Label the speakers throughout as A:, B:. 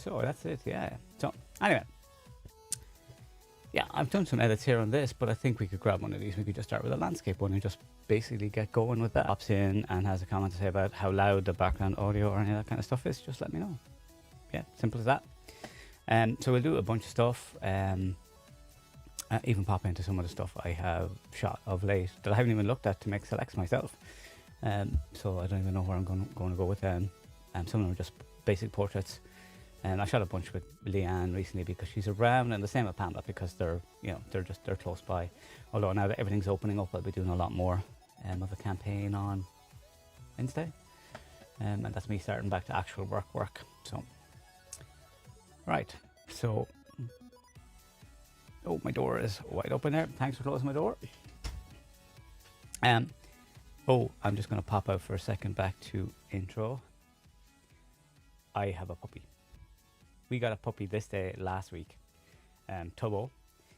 A: so that's it, yeah. So anyway, yeah, I've done some edits here on this, but I think we could grab one of these. We could just start with a landscape one and just basically get going with that. Pops in and has a comment to say about how loud the background audio or any of that kind of stuff is, just let me know. Yeah, simple as that. So we'll do a bunch of stuff, even pop into some of the stuff I have shot of late that I haven't even looked at to make selects myself. So I don't even know where I'm going to go with them. Some of them are just basic portraits. I shot a bunch with Leanne recently because she's around, and the same with Pamela because they're close by. Although now that everything's opening up, I'll be doing a lot more of a campaign on Wednesday, and that's me starting back to actual work. So, right, so oh, my door is wide open there. Thanks for closing my door. Oh, I'm just going to pop out for a second back to intro. I have a puppy. We got a puppy this day last week, Tubbo.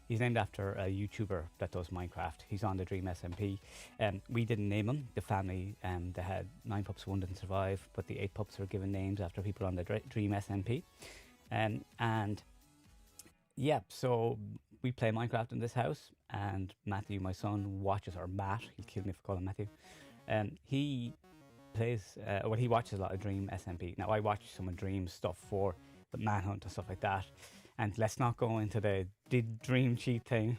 A: He's named after a YouTuber that does Minecraft. He's on the Dream SMP. We didn't name him. The family, they had 9 pups, 1 didn't survive, but the 8 pups were given names after people on the Dream SMP. And yeah, so we play Minecraft in this house, and Matthew, my son, watches, or Matt, he'll kill me for calling Matthew. He plays, he watches a lot of Dream SMP. Now I watch some of Dream stuff for the Manhunt and stuff like that, and let's not go into the Dream cheat thing.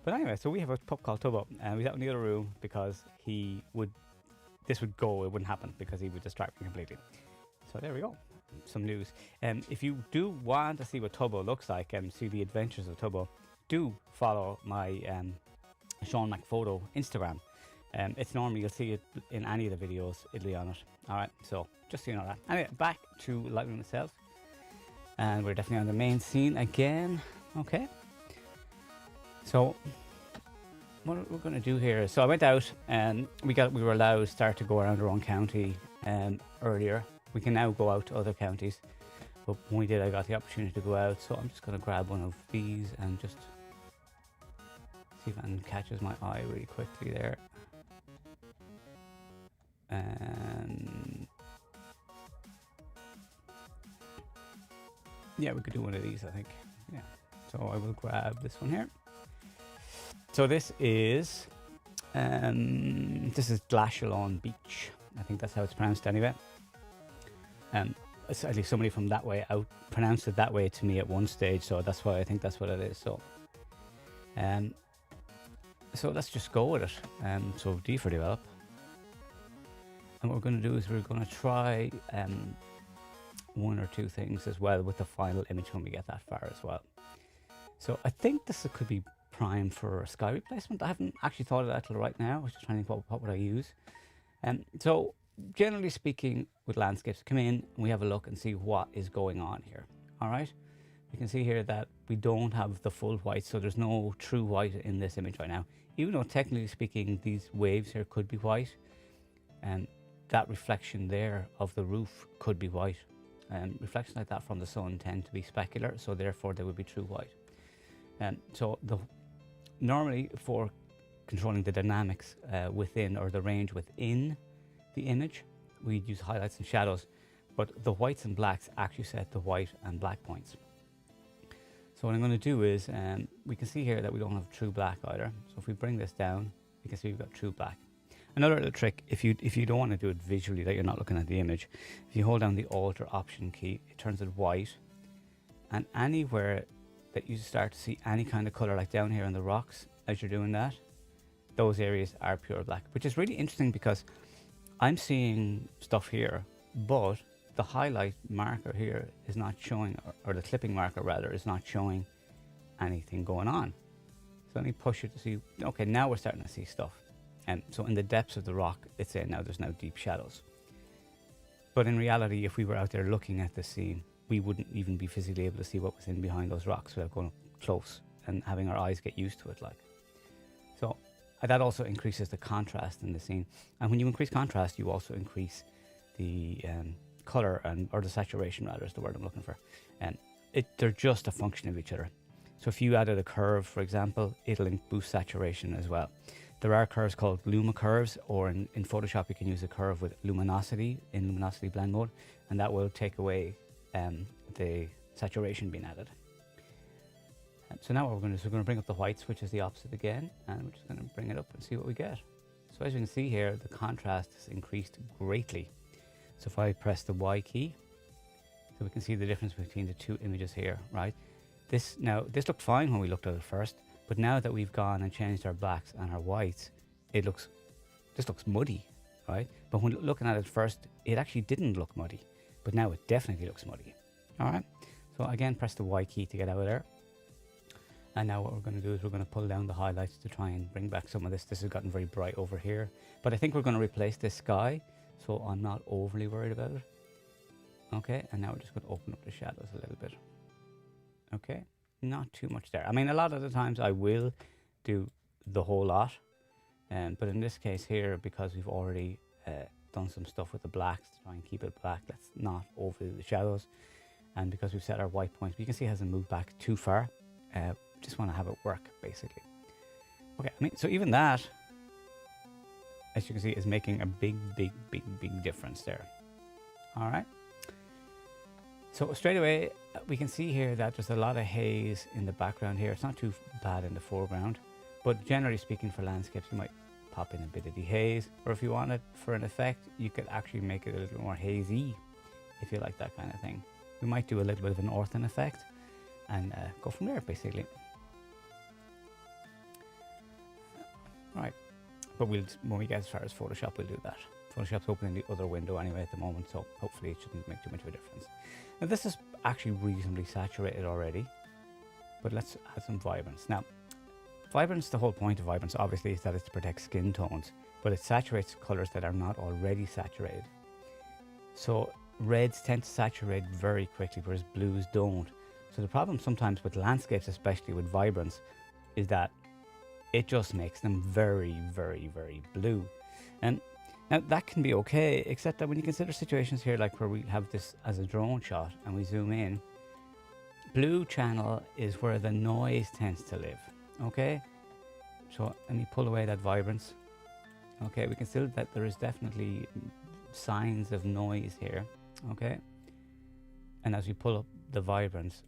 A: But anyway, so we have a pup called Tubbo, and he's out in the other room because it wouldn't happen because he would distract me completely. So there we go, some news. If you do want to see what Tubbo looks like and see the adventures of Tubbo, do follow my Sean McPhoto Instagram. It's normally, you'll see it in any of the videos, it'll be on it. Alright, so just so you know that. Anyway, back to Lightroom itself. And we're definitely on the main scene again. Okay. So what we're going to do here is, so I went out and we were allowed to start to go around our own county earlier. We can now go out to other counties, but when we did, I got the opportunity to go out. So I'm just going to grab one of these and just see if it catches my eye really quickly there. And yeah, we could do one of these, I think. Yeah. So I will grab this one here. So this is Gaussian Beach. I think that's how it's pronounced anyway. At least somebody from that way out pronounced it that way to me at one stage, so that's why I think that's what it is. So so let's just go with it. So D for develop. And what we're going to do is we're going to try 1 or 2 things as well with the final image when we get that far as well. So I think this could be prime for a sky replacement. I haven't actually thought of that till right now. I was just trying to think what would I use. So generally speaking, with landscapes, come in and we have a look and see what is going on here. All right. You can see here that we don't have the full white, so there's no true white in this image right now. Even though technically speaking, these waves here could be white, and that reflection there of the roof could be white. Reflections like that from the sun tend to be specular, so therefore they would be true white. So normally for controlling the dynamics within, or the range within the image, we'd use highlights and shadows, but the whites and blacks actually set the white and black points. So what I'm going to do is, we can see here that we don't have true black either. So if we bring this down, you can see we've got true black. Another little trick, if you don't want to do it visually, that you're not looking at the image, if you hold down the Alt or Option key, it turns it white, and anywhere that you start to see any kind of color, like down here on the rocks, as you're doing that, those areas are pure black, which is really interesting because I'm seeing stuff here, but the highlight marker here is not showing, or the clipping marker rather, is not showing anything going on. So let me push it to see, okay, now we're starting to see stuff. And so in the depths of the rock, it's saying now there's now deep shadows. But in reality, if we were out there looking at the scene, we wouldn't even be physically able to see what was in behind those rocks without going close and having our eyes get used to it. Like, so that also increases the contrast in the scene. And when you increase contrast, you also increase the color, or the saturation rather is the word I'm looking for. And they're just a function of each other. So if you added a curve, for example, it'll boost saturation as well. There are curves called Luma curves, or in Photoshop you can use a curve with luminosity in luminosity blend mode, and that will take away the saturation being added. So now what we're going to do is we're going to bring up the whites, which is the opposite again, and we're just going to bring it up and see what we get. So as you can see here, the contrast has increased greatly. So if I press the Y key, so we can see the difference between the two images here, right? This looked fine when we looked at it first, but now that we've gone and changed our blacks and our whites, this looks muddy, right? But when looking at it first, it actually didn't look muddy, but now it definitely looks muddy. All right, so again, press the Y key to get out of there. And now what we're going to do is we're going to pull down the highlights to try and bring back some of this. This has gotten very bright over here, but I think we're going to replace this sky, so I'm not overly worried about it. Okay, and now we're just going to open up the shadows a little bit. Okay, not too much there. I mean, a lot of the times I will do the whole lot, but in this case here, because we've already done some stuff with the blacks to try and keep it black, let's not overdo the shadows. And because we've set our white points, you can see it hasn't moved back too far. Just want to have it work, basically. Okay, I mean, so even that, as you can see, is making a big difference there. All right. So straight away, we can see here that there's a lot of haze in the background here. It's not too bad in the foreground, but generally speaking, for landscapes, you might pop in a bit of the haze, or if you want it for an effect, you could actually make it a little more hazy, if you like that kind of thing. We might do a little bit of an ortho effect and go from there, basically. Right, but when we get as far as Photoshop, we'll do that. Photoshop's open in the other window anyway at the moment, so hopefully it shouldn't make too much of a difference. Now this is actually reasonably saturated already, but let's add some vibrance. Now, vibrance, the whole point of vibrance obviously is that it's to protect skin tones, but it saturates colors that are not already saturated. So reds tend to saturate very quickly, whereas blues don't. So the problem sometimes with landscapes, especially with vibrance, is that it just makes them very blue. And now that can be okay, except that when you consider situations here like where we have this as a drone shot and we zoom in, blue channel is where the noise tends to live. Okay, so let me pull away that vibrance. Okay, we can see that there is definitely signs of noise here. Okay, and as we pull up the vibrance,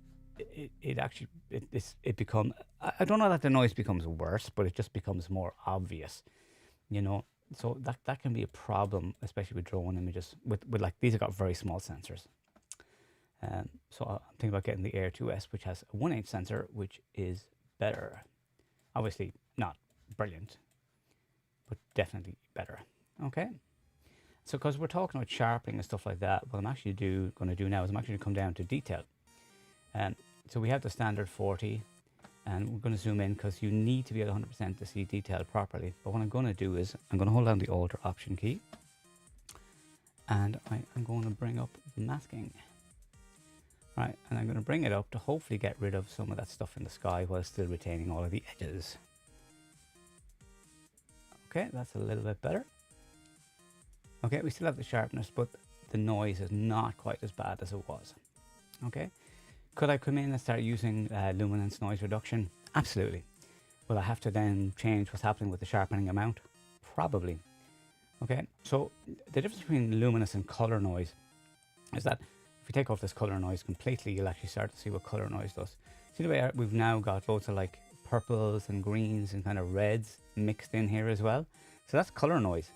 A: it becomes, I don't know that the noise becomes worse, but it just becomes more obvious, you know. So that can be a problem, especially with drone images. With like, these have got very small sensors. So I'm thinking about getting the Air 2S, which has a 1/8 sensor, which is better. Obviously not brilliant, but definitely better. Okay. So because we're talking about sharpening and stuff like that, what I'm actually going to do now is I'm actually going to come down to detail. So we have the standard 40. And we're going to zoom in because you need to be at 100% to see detail properly. But what I'm going to do is I'm going to hold down the Alt or Option key. And I'm going to bring up the masking. Right, and I'm going to bring it up to hopefully get rid of some of that stuff in the sky while still retaining all of the edges. Okay, that's a little bit better. Okay, we still have the sharpness, but the noise is not quite as bad as it was. Okay. Could I come in and start using Luminance noise reduction? Absolutely. Will I have to then change what's happening with the sharpening amount? Probably. Okay, so the difference between luminance and color noise is that if we take off this color noise completely, you'll actually start to see what color noise does. See the way we've now got loads of like purples and greens and kind of reds mixed in here as well. So that's color noise.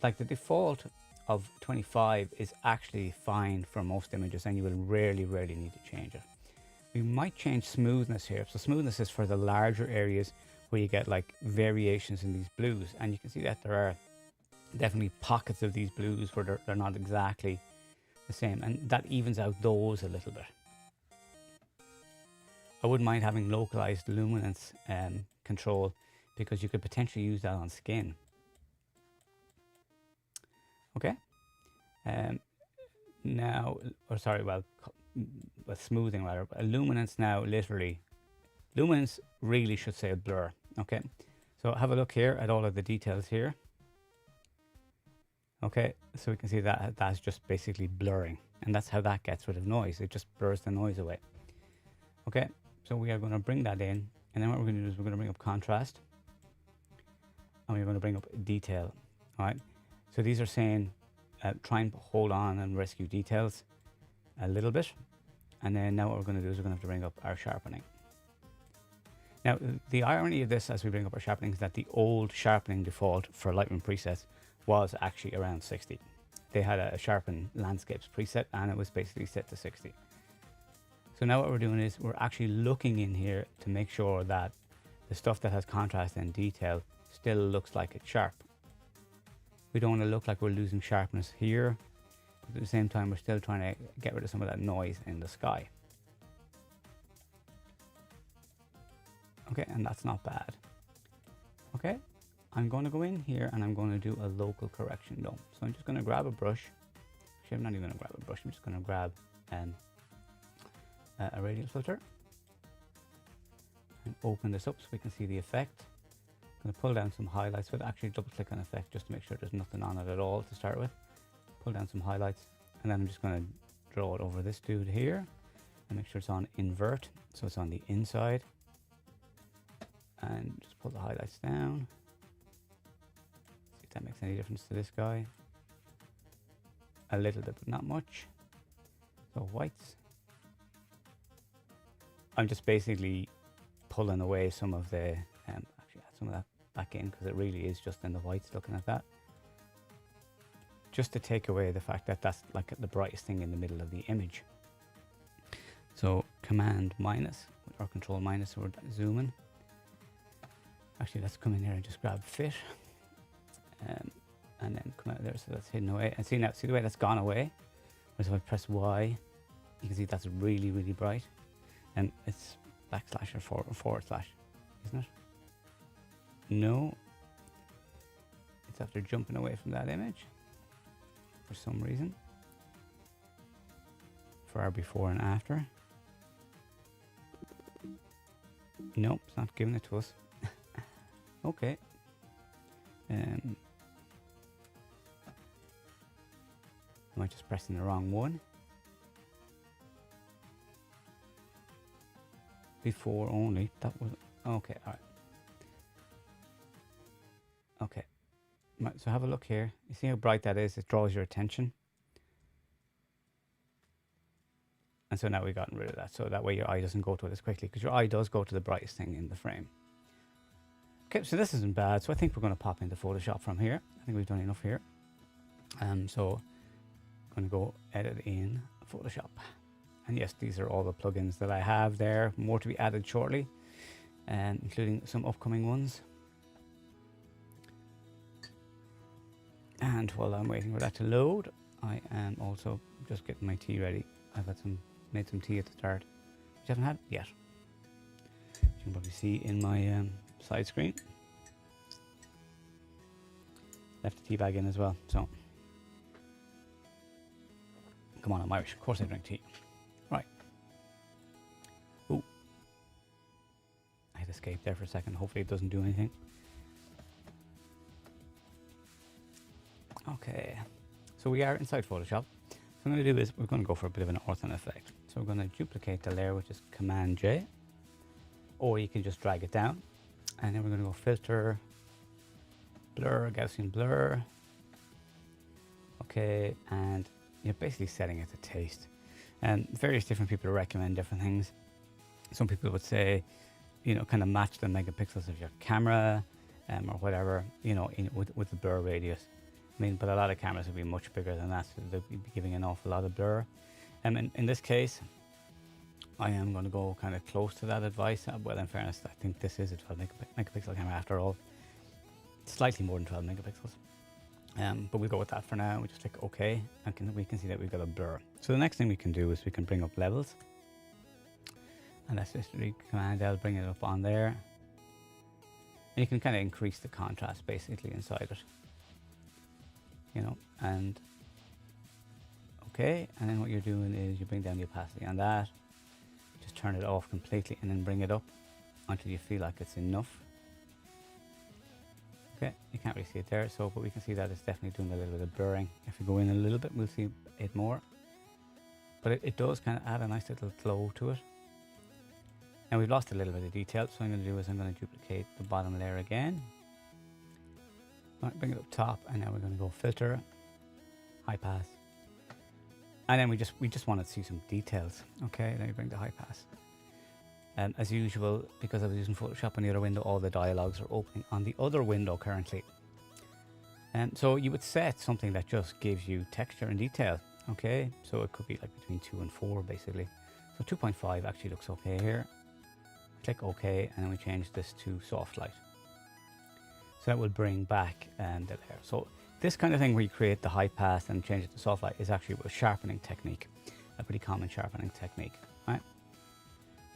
A: Like the default of 25 is actually fine for most images, and you will rarely need to change it. We might change smoothness here. So smoothness is for the larger areas where you get like variations in these blues, and you can see that there are definitely pockets of these blues where they're not exactly the same, and that evens out those a little bit. I wouldn't mind having localized luminance control, because you could potentially use that on skin. Okay, now, or sorry, well, smoothing rather. Luminance now, literally, luminance really should say blur. Okay, so have a look here at all of the details here. Okay, so we can see that that's just basically blurring, and that's how that gets rid of noise. It just blurs the noise away. Okay, so we are going to bring that in, and then what we're going to do is we're going to bring up contrast, and we're going to bring up detail. All right. So these are saying try and hold on and rescue details. a little bit. And then now what we're going to do is we're going to have to bring up our sharpening. Now, the irony of this as we bring up our sharpening is that the old sharpening default for Lightroom presets was actually around 60. They had a sharpen landscapes preset and it was basically set to 60. So now what we're doing is we're actually looking in here to make sure that the stuff that has contrast and detail still looks like it's sharp. We don't want to look like we're losing sharpness here, but at the same time we're still trying to get rid of some of that noise in the sky. Okay, and that's not bad. Okay, I'm going to go in here and I'm going to do a local correction though. So I'm just going to grab a brush. Actually, I'm not even going to grab a brush. I'm just going to grab a radial filter and open this up so we can see the effect. I'm going to pull down some highlights, but actually double click on effect just to make sure there's nothing on it at all to start with. Pull down some highlights and then I'm just going to draw it over this dude here and make sure it's on invert, so it's on the inside. And just pull the highlights down. See if that makes any difference to this guy. A little bit, but not much. So whites. I'm just basically pulling away some of the, actually add some of that back in because it really is just in the whites looking at that. Just to take away the fact that that's like the brightest thing in the middle of the image. So Command minus or Control minus, or zoom in. Actually, let's come in here and just grab fit, and then come out there so that's hidden away. And see now, see the way that's gone away? Whereas if I press Y, you can see that's really, really bright. And it's backslash or forward slash, isn't it? No. It's after jumping away from that image for some reason. For our before and after. Nope, it's not giving it to us. Okay. Am I just pressing the wrong one? Before only. That was okay. All right. Okay. Right, so have a look here. You see how bright that is? It draws your attention. And so now we've gotten rid of that. So that way your eye doesn't go to it as quickly, because your eye does go to the brightest thing in the frame. Okay, so this isn't bad. So I think we're going to pop into Photoshop from here. I think we've done enough here. So I'm going to go edit in Photoshop. And yes, these are all the plugins that I have there. More to be added shortly, including some upcoming ones. And while I'm waiting for that to load, I am also just getting my tea ready. I've had made some tea at the start, which I haven't had yet. You can probably see in my side screen. Left the tea bag in as well, so. Come on, I'm Irish, of course I drink tea. Right. Ooh. I had escaped there for a second, hopefully it doesn't do anything. Okay, so we are inside Photoshop. So what I'm going to do is we're going to go for a bit of an ortho effect. So we're going to duplicate the layer, which is Command J, or you can just drag it down. And then we're going to go Filter, Blur, Gaussian Blur. Okay, and you're basically setting it to taste. And various different people recommend different things. Some people would say, you know, kind of match the megapixels of your camera, or whatever, you know, with the blur radius. I mean, but a lot of cameras would be much bigger than that, so they'd be giving an awful lot of blur. And in this case, I am going to go kind of close to that advice. Well, in fairness, I think this is a 12 megapixel camera after all. Slightly more than 12 megapixels. But we'll go with that for now. We just click OK, and we can see that we've got a blur. So the next thing we can do is we can bring up levels. And let's just Command L, bring it up on there. And you can kind of increase the contrast basically inside it. You know, and okay, and then what you're doing is you bring down the opacity on that, just turn it off completely and then bring it up until you feel like it's enough. Okay, you can't really see it there, so but we can see that it's definitely doing a little bit of blurring. If we go in a little bit, we'll see it more, but it does kind of add a nice little flow to it. Now we've lost a little bit of detail, so what I'm going to do is I'm going to duplicate the bottom layer again. Right, bring it up top, and now we're going to go Filter, High Pass, And then we just want to see some details. Okay, let me bring the high pass. As usual, because I was using Photoshop on the other window, all the dialogues are opening on the other window currently. So you would set something that just gives you texture and detail. Okay, so it could be like between 2 and 4 basically. So 2.5 actually looks okay here. Click OK, and then we change this to soft light. So that will bring back the layer. So this kind of thing where you create the high pass and change it to soft light is actually a sharpening technique, a pretty common sharpening technique, right?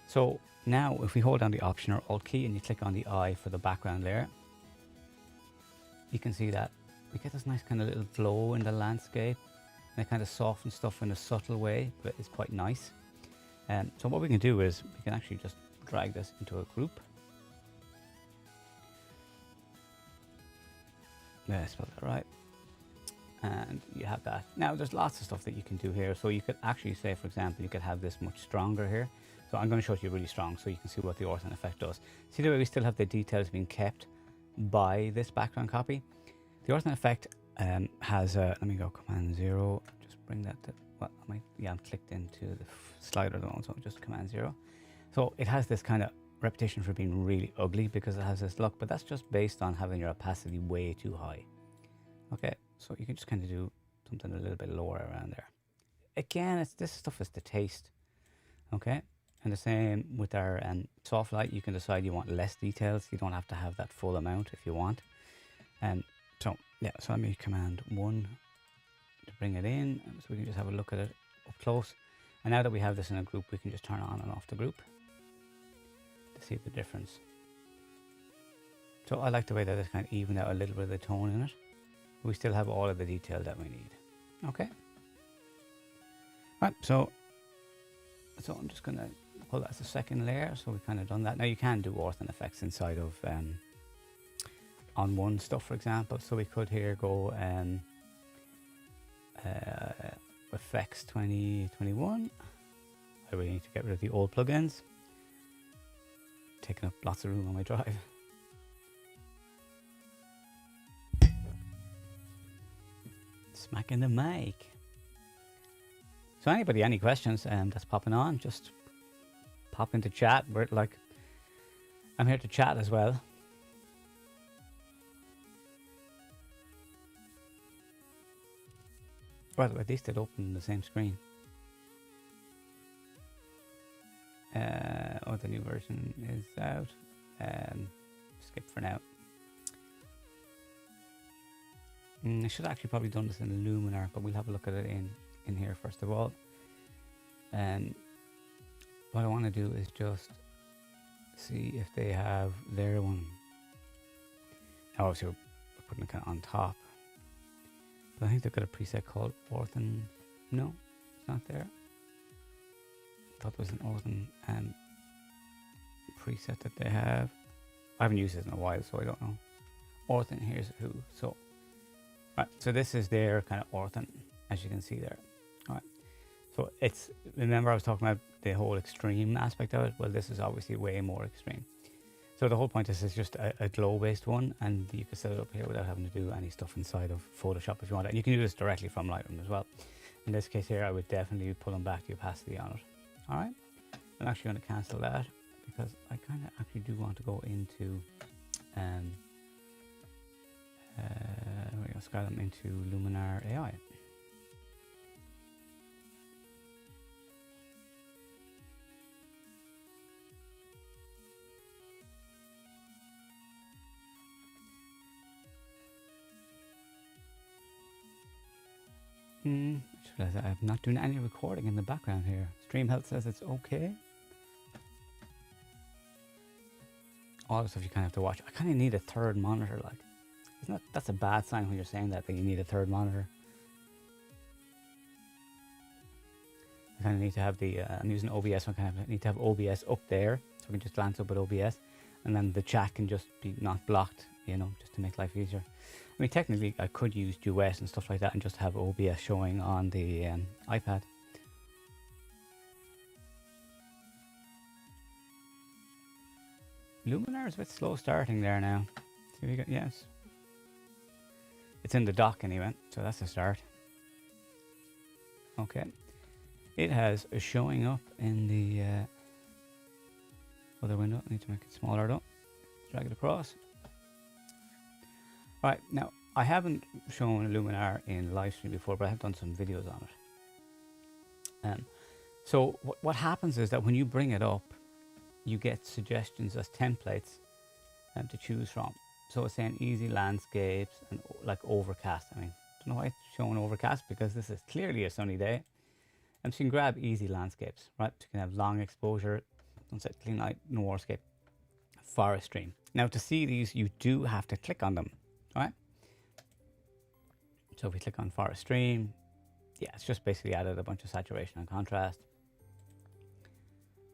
A: So now if we hold down the Option or Alt key and you click on the eye for the background layer, you can see that we get this nice kind of little glow in the landscape, and it kind of softens stuff in a subtle way, but it's quite nice. So what we can do is we can actually just drag this into a group. Yeah, I spelled that right. And you have that. Now there's lots of stuff that you can do here. So you could actually say, for example, you could have this much stronger here. So I'm going to show it to you really strong so you can see what the ortho effect does. See the way we still have the details being kept by this background copy? The ortho effect has a, let me go Command 0, just bring that to, well, I'm clicked into the slider zone, so just Command 0. So it has this kind of reputation for being really ugly because it has this look, but that's just based on having your opacity way too high. Okay, so you can just kind of do something a little bit lower around there. Again, this stuff is the taste. Okay, and the same with our soft light. You can decide you want less details. You don't have to have that full amount if you want. So yeah, so let me Command 1 to bring it in, so we can just have a look at it up close. And now that we have this in a group, we can just turn on and off the group to see the difference. So I like the way that it's kind of evened out a little bit of the tone in it. We still have all of the detail that we need. Okay. Right, so I'm just going to pull that as a second layer. So we've kind of done that. Now you can do ortho effects inside of on one stuff, for example. So we could here go effects 2021. I really need to get rid of the old plugins. Taking up lots of room on my drive. Smacking the mic. So anybody, any questions that's popping on, just pop into chat. We're like, I'm here to chat as well. Well, at least it opened the same screen. Oh, the new version is out. Skip for now. I should actually probably done this in Luminar, but we'll have a look at it in here first of all. What I want to do is just see if they have their one. Obviously, we're putting it kind of on top. But I think they've got a preset called Ortho. No, it's not there. I thought there was an Ortho preset that they have. I haven't used it in a while, so I don't know. Ortho, here's who. So, right, so this is their kind of Ortho, as you can see there. All right. So it's, remember I was talking about the whole extreme aspect of it? Well, this is obviously way more extreme. So the whole point is it's just a glow-based one, and you can set it up here without having to do any stuff inside of Photoshop if you want it. And you can do this directly from Lightroom as well. In this case here, I would definitely be pulling back the opacity on it. All right, I'm actually going to cancel that because I kind of actually do want to go into, we're going to scale them into Luminar AI. I'm not doing any recording in the background here. Stream Health says it's okay. All the stuff you kind of have to watch. I kind of need a third monitor, like. Isn't that, that's a bad sign when you're saying that you need a third monitor. I kind of need to have the, I'm using OBS, so I kind of need to have OBS up there, so we can just glance up at OBS, and then the chat can just be not blocked, you know, just to make life easier. I mean, technically, I could use Duet and stuff like that and just have OBS showing on the iPad. Luminar is a bit slow starting there now. See, we got, yes. It's in the dock anyway, so that's a start. Okay, it has a showing up in the other window. I need to make it smaller though. Drag it across. Right, now I haven't shown Luminar in Livestream before, but I have done some videos on it. So what happens is that when you bring it up, you get suggestions as templates to choose from. So it's saying easy landscapes and like overcast. I mean, I don't know why it's showing overcast because this is clearly a sunny day. And so you can grab easy landscapes, right? So you can have long exposure, sunset, clean light, no waterscape, forest stream. Now to see these, you do have to click on them, right? So if we click on forest stream, yeah, it's just basically added a bunch of saturation and contrast.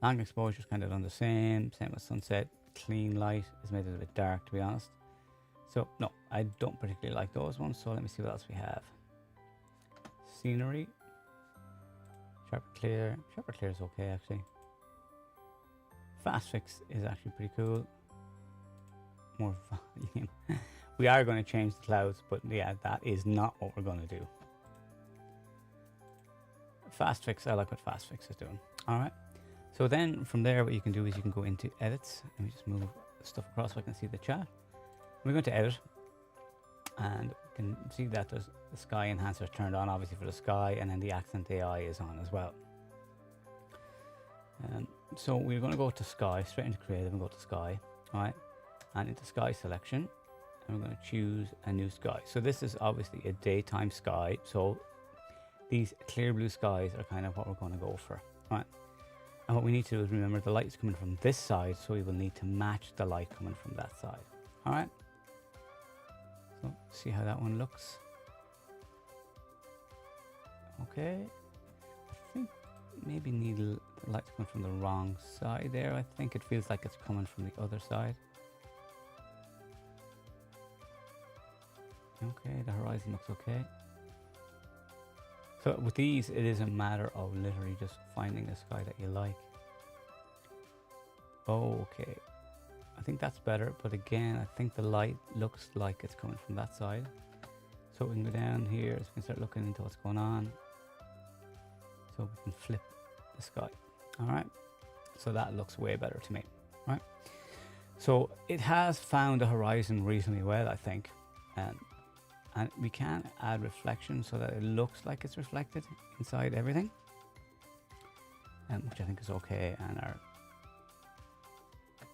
A: Long exposure is kind of done the same with sunset. Clean light has made it a bit dark, to be honest. So no, I don't particularly like those ones. So let me see what else we have. Scenery. Sharper clear. Sharper clear is okay, actually. Fast fix is actually pretty cool. More volume. We are going to change the clouds, but yeah, that is not what we're going to do. Fast fix, I like what fast fix is doing. All right. So then from there, what you can do is you can go into edits. Let me just move stuff across so I can see the chat. We're going to edit, and you can see that there's the sky enhancer turned on, obviously for the sky, and then the accent AI is on as well. So we're going to go to sky, straight into creative and go to sky, all right, and into sky selection, and we're going to choose a new sky. So this is obviously a daytime sky. So these clear blue skies are kind of what we're going to go for, all right. And what we need to do is remember the light is coming from this side, so we will need to match the light coming from that side. All right. So see how that one looks. Okay. I think maybe need the light coming from the wrong side there. I think it feels like it's coming from the other side. Okay, the horizon looks okay. So with these, it is a matter of literally just finding a sky that you like. Okay, I think that's better, but again, I think the light looks like it's coming from that side. So we can go down here, so we can start looking into what's going on. So we can flip the sky. All right, so that looks way better to me, right? So it has found the horizon reasonably well, I think. And we can add reflection so that it looks like it's reflected inside everything, which I think is okay. And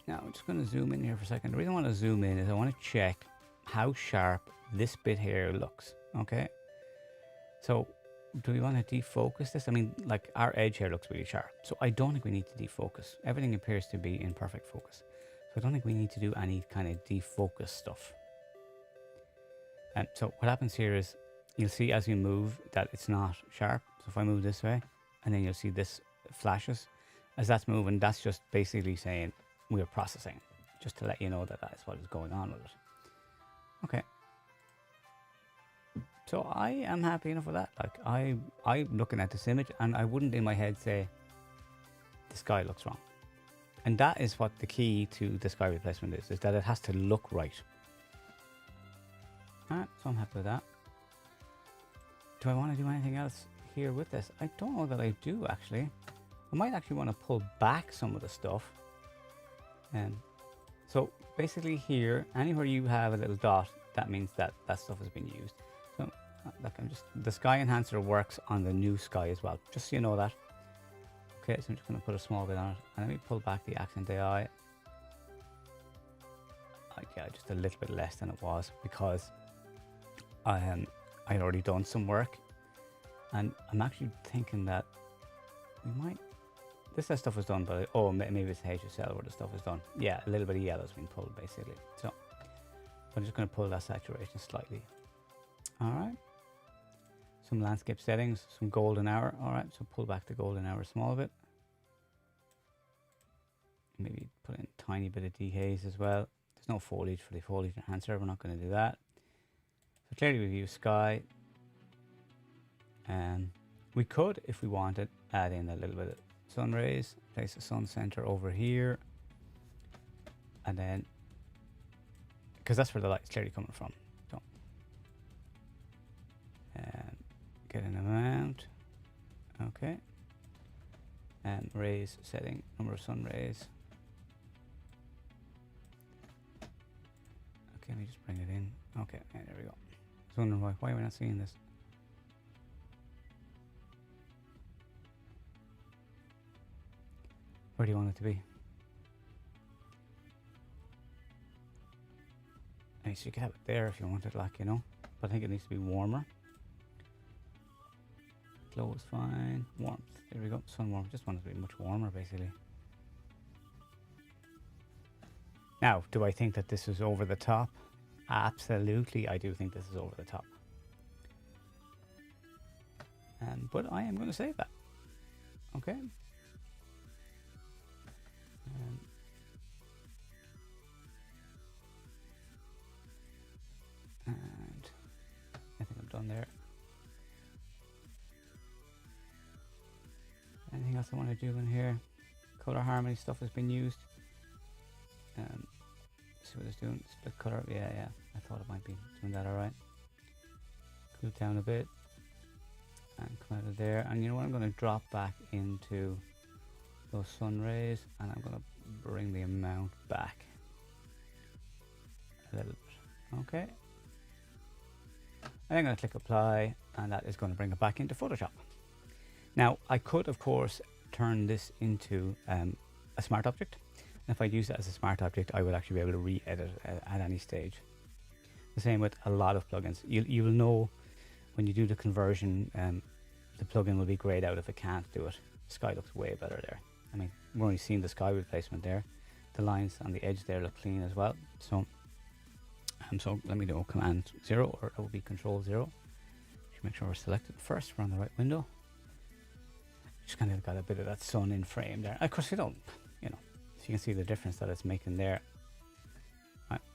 A: now I'm just going to zoom in here for a second. The reason I want to zoom in is I want to check how sharp this bit here looks. Okay, so do we want to defocus this? I mean, like our edge here looks really sharp, so I don't think we need to defocus. Everything appears to be in perfect focus, so I don't think we need to do any kind of defocus stuff. And so what happens here is you'll see as you move that it's not sharp. So if I move this way, and then you'll see this flashes as that's moving, that's just basically saying we're processing, just to let you know that that's what is going on with it. Okay. So I am happy enough with that. Like I'm looking at this image and I wouldn't in my head say the sky looks wrong. And that is what the key to the sky replacement is that it has to look right. Alright, so I'm happy with that. Do I want to do anything else here with this? I don't know that I do, actually. I might actually want to pull back some of the stuff. So basically here, anywhere you have a little dot, that means that that stuff has been used. So like the sky enhancer works on the new sky as well, just so you know that. Okay, so I'm just going to put a small bit on it. And let me pull back the accent AI. Yeah, just a little bit less than it was because I had already done some work, and I'm actually thinking that we might. This stuff was done, but oh, maybe it's HSL where the stuff is done. Yeah, a little bit of yellow's been pulled basically. So I'm just going to pull that saturation slightly. All right. Some landscape settings, some golden hour. All right, so pull back the golden hour a small bit. Maybe put in a tiny bit of dehaze as well. There's no foliage for the foliage enhancer. We're not going to do that. So clearly we've used sky. We could, if we wanted, add in a little bit of sun rays, place the sun center over here. And then, because that's where the light's clearly coming from. So, get an amount. Okay. And rays setting, number of sun rays. Okay, let me just bring it in. Okay, yeah, there we go. I was wondering why we're not seeing this. Where do you want it to be? I mean, so you can have it there if you want it, like, you know. But I think it needs to be warmer. Glow is fine. Warmth. There we go. Sun warmth. Just want it to be much warmer, basically. Now, do I think that this is over the top? Absolutely, I do think this is over the top. But I am going to save that. Okay. And I think I'm done there. Anything else I want to do in here? Color harmony stuff has been used. See what it's doing. Split color. Yeah. I thought it might be doing that alright. Glue down a bit. And come out of there. And you know what? I'm going to drop back into those sun rays. And I'm going to bring the amount back a little bit. Okay. And I'm going to click apply. And that is going to bring it back into Photoshop. Now, I could, of course, turn this into a smart object. And if I use it as a smart object, I would actually be able to re-edit at any stage. The same with a lot of plugins. You will know when you do the conversion, the plugin will be grayed out if it can't do it. Sky looks way better there. I mean, we're only seeing the sky replacement there. The lines on the edge there look clean as well. So let me do Command 0, or it will be Control 0. Just make sure we're selected first. We're on the right window. Just kind of got a bit of that sun in frame there. Of course, you don't, you know, so you can see the difference that it's making there.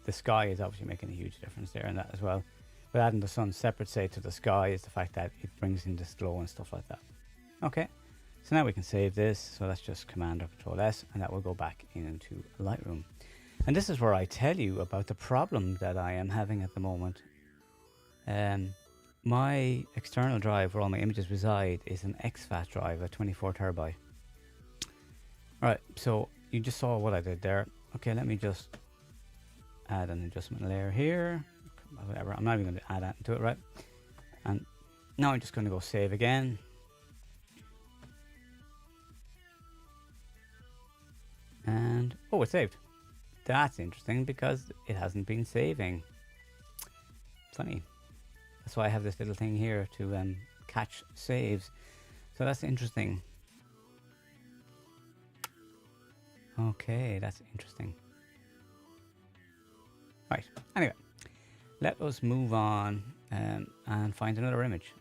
A: The sky is obviously making a huge difference there in that as well. But adding the sun separate, say, to the sky is the fact that it brings in this glow and stuff like that. Okay, so now we can save this. So that's just Command or Control S, and that will go back into Lightroom. And this is where I tell you about the problem that I am having at the moment. My external drive where all my images reside is an exFAT drive, a 24 terabyte. Alright, so you just saw what I did there. Okay, let me just add an adjustment layer here. Whatever, I'm not even going to add that into it, right? And now I'm just going to go save again. And, oh, it's saved. That's interesting because it hasn't been saving. Funny. That's why I have this little thing here to catch saves. So that's interesting. Okay, that's interesting. Right, anyway, let us move on and find another image.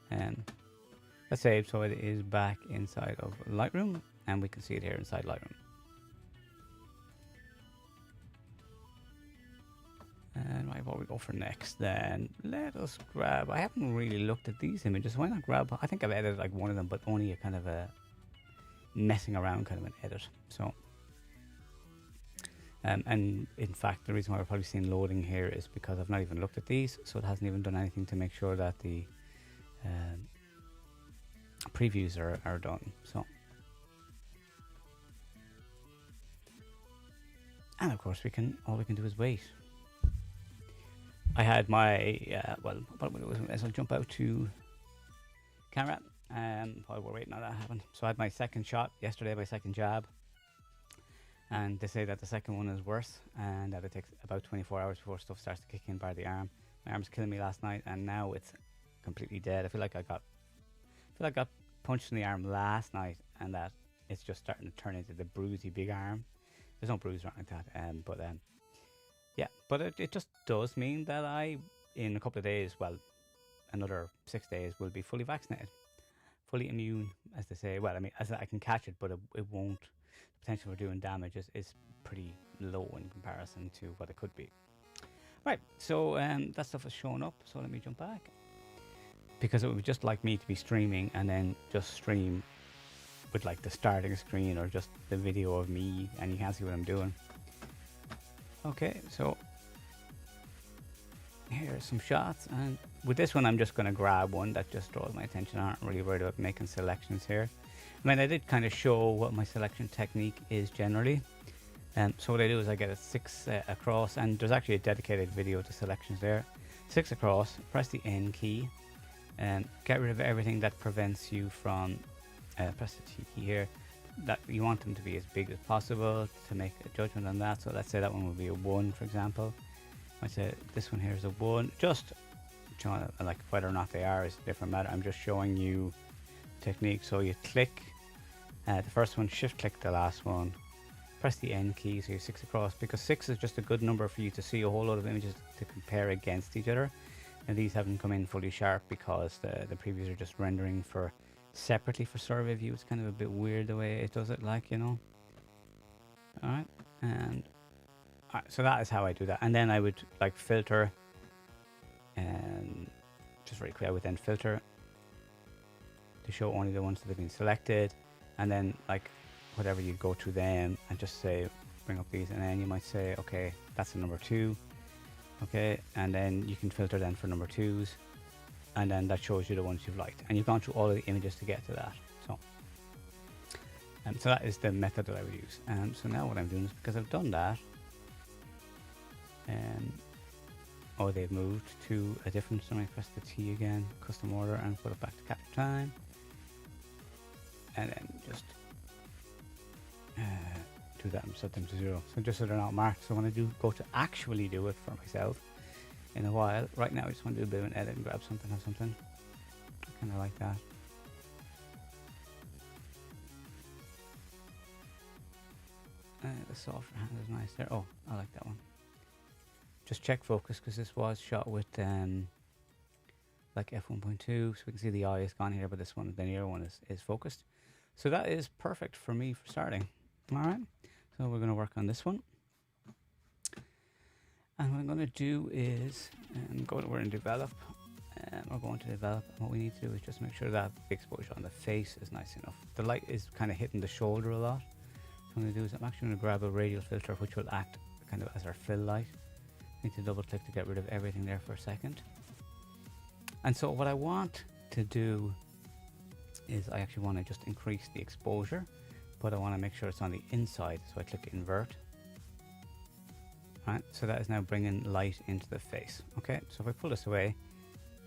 A: Let's save so it is back inside of Lightroom, and we can see it here inside Lightroom. And right, what we go for next then? Let us grab, I haven't really looked at these images, so why not grab, I think I've edited like one of them, but only a kind of a messing around kind of an edit. So, and in fact, the reason why we're probably seeing loading here is because I've not even looked at these, so it hasn't even done anything to make sure that the previews are done. So, and of course all we can do is wait. I had my, well, what I'm going to do is I'll jump out to camera while we're waiting on that to happen. So I had my second shot yesterday, my second jab. And they say that the second one is worse and that it takes about 24 hours before stuff starts to kick in by the arm. My arm was killing me last night and now it's completely dead. I feel like I got punched in the arm last night and that it's just starting to turn into the bruisey big arm. There's no bruise or anything like that, yeah, but it just does mean that I, in a couple of days, well, another 6 days, will be fully vaccinated. Fully immune, as they say. Well, I mean, as I can catch it, but it won't. The potential for doing damage is pretty low in comparison to what it could be. Right, so that stuff is showing up, so let me jump back. Because it would be just like me to be streaming and then just stream with like the starting screen or just the video of me and you can't see what I'm doing. Okay, so here's some shots, and with this one I'm just going to grab one that just draws my attention. I aren't really worried about making selections here. I mean, I did kind of show what my selection technique is generally. So what I do is I get a 6 across, and there's actually a dedicated video to selections there. 6 across, press the N key, and get rid of everything that prevents you from, press the T key here, that you want them to be as big as possible to make a judgment on that. So let's say that one would be a 1, for example. I say this one here is a 1, just showing, like, whether or not they are is a different matter. I'm just showing you technique. So you click the first one, shift click the last one, press the N key, so you're 6 across, because 6 is just a good number for you to see a whole lot of images to compare against each other. And these haven't come in fully sharp because the previews are just rendering for separately for survey view. It's kind of a bit weird the way it does it, like, you know. Alright, and so that is how I do that. And then I would like filter, and just very quick, I would then filter to show only the ones that have been selected, and then like whatever you go to them and just say bring up these, and then you might say okay, that's a number 2, okay, and then you can filter then for number 2s, and then that shows you the ones you've liked, and you've gone through all of the images to get to that. So that is the method that I would use. So now what I'm doing is, because I've done that, oh, they've moved to a different, so I press the T again, custom order, and put it back to capture time, and then just do that and set them to 0, so just so they're not marked. So when I do go to actually do it for myself in a while, right now I just want to do a bit of an edit and grab something or something. I kind of like that. The softer hand is nice there. Oh, I like that one. Just check focus, because this was shot with like f1.2, so we can see the eye is gone here, but this one, the near one, is focused. So that is perfect for me for starting. All right, so we're going to work on this one, and what I'm going to do is we're in develop, and we're going to develop. And what we need to do is just make sure that the exposure on the face is nice enough. The light is kind of hitting the shoulder a lot. So what I'm going to do is I'm actually going to grab a radial filter, which will act kind of as our fill light. Need to double click to get rid of everything there for a second. And so what I want to do is I actually want to just increase the exposure, but I want to make sure it's on the inside, so I click invert. Right, so that is now bringing light into the face. Okay, so if I pull this away,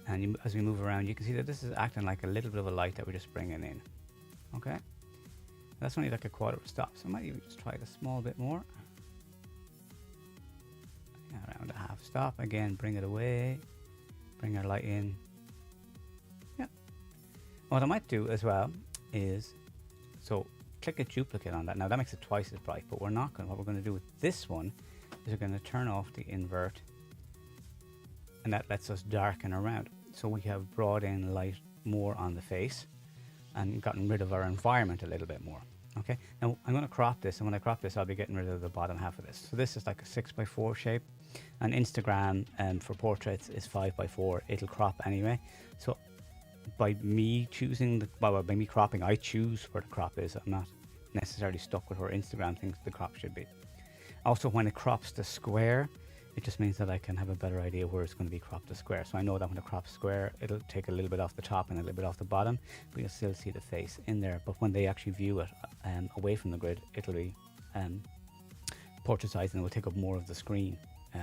A: and as we move around, you can see that this is acting like a little bit of a light that we're just bringing in. Okay, that's only like a quarter of a stop, so I might even just try it a small bit more. Around a half stop again, bring it away, bring our light in. Yeah. What I might do as well is, so click a duplicate on that. Now that makes it twice as bright, but we're not going. What we're going to do with this one is we're going to turn off the invert, and that lets us darken around. So we have brought in light more on the face and gotten rid of our environment a little bit more. Okay. Now I'm going to crop this, and when I crop this, I'll be getting rid of the bottom half of this. So this is like a 6x4 shape. And Instagram for portraits is 5x4. It'll crop anyway. So by me choosing by me cropping, I choose where the crop is. I'm not necessarily stuck with where Instagram thinks the crop should be. Also, when it crops the square, it just means that I can have a better idea where it's going to be cropped to square. So I know that when it crops square, it'll take a little bit off the top and a little bit off the bottom, but you'll still see the face in there. But when they actually view it away from the grid, it'll be portrait size, and it will take up more of the screen.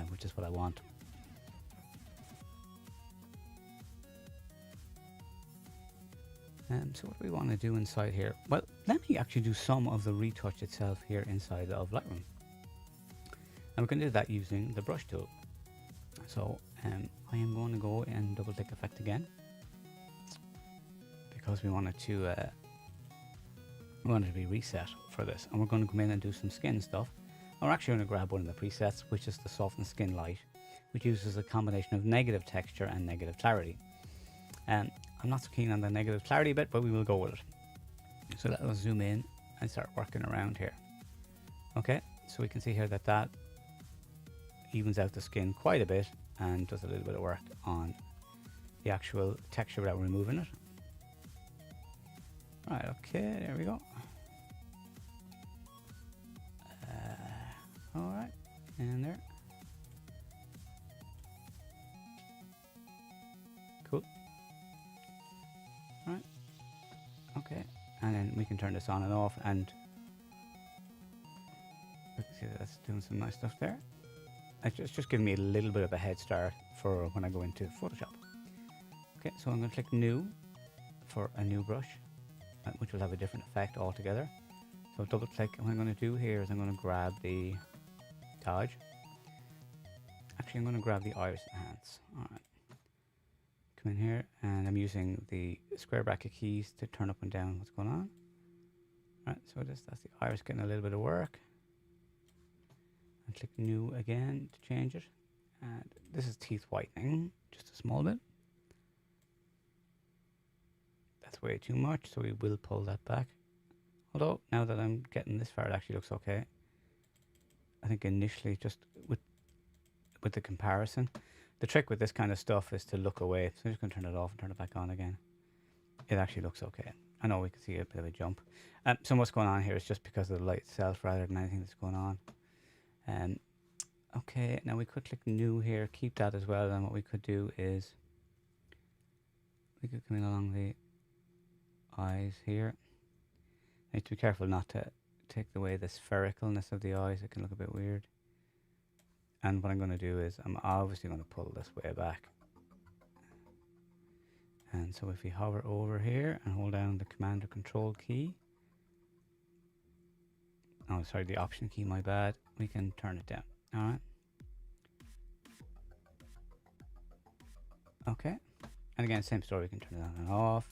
A: Which is what I want. So what do we want to do inside here? Well, let me actually do some of the retouch itself here inside of Lightroom. And we're going to do that using the brush tool. So I am going to go and double click effect again, because we want it to be reset for this. And we're going to come in and do some skin stuff. We're actually going to grab one of the presets, which is the Soften Skin Light, which uses a combination of negative texture and negative clarity. I'm not so keen on the negative clarity bit, but we will go with it. So let us zoom in and start working around here. Okay, so we can see here that that evens out the skin quite a bit and does a little bit of work on the actual texture without removing it. Right, okay, there we go. Alright, and there. can turn this on and off, and you can see that that's doing some nice stuff there. It's just giving me a little bit of a head start for when I go into Photoshop. Okay, so I'm going to click New for a new brush, which will have a different effect altogether. So double click, and what I'm going to do here is I'm going to grab the dodge. Actually, I'm going to grab the iris enhance. Alright. Come in here, and I'm using the square bracket keys to turn up and down what's going on. Alright, so that's the iris getting a little bit of work. And click New again to change it. And this is teeth whitening, just a small bit. That's way too much, so we will pull that back. Although, now that I'm getting this far, it actually looks okay. I think initially, just with the comparison, the trick with this kind of stuff is to look away. So I'm just going to turn it off and turn it back on again. It actually looks okay. I know we can see a bit of a jump. So what's going on here is just because of the light itself rather than anything that's going on. Okay, now we could click New here, keep that as well, and what we could do is we could come in along the eyes here. Need to be careful not to take away the sphericalness of the eyes. It can look a bit weird. And what I'm going to do is I'm obviously going to pull this way back. And so if we hover over here and hold down the Command or Control key, oh sorry, the Option key, my bad, we can turn it down. Alright. Okay. And again, same story, we can turn it on and off.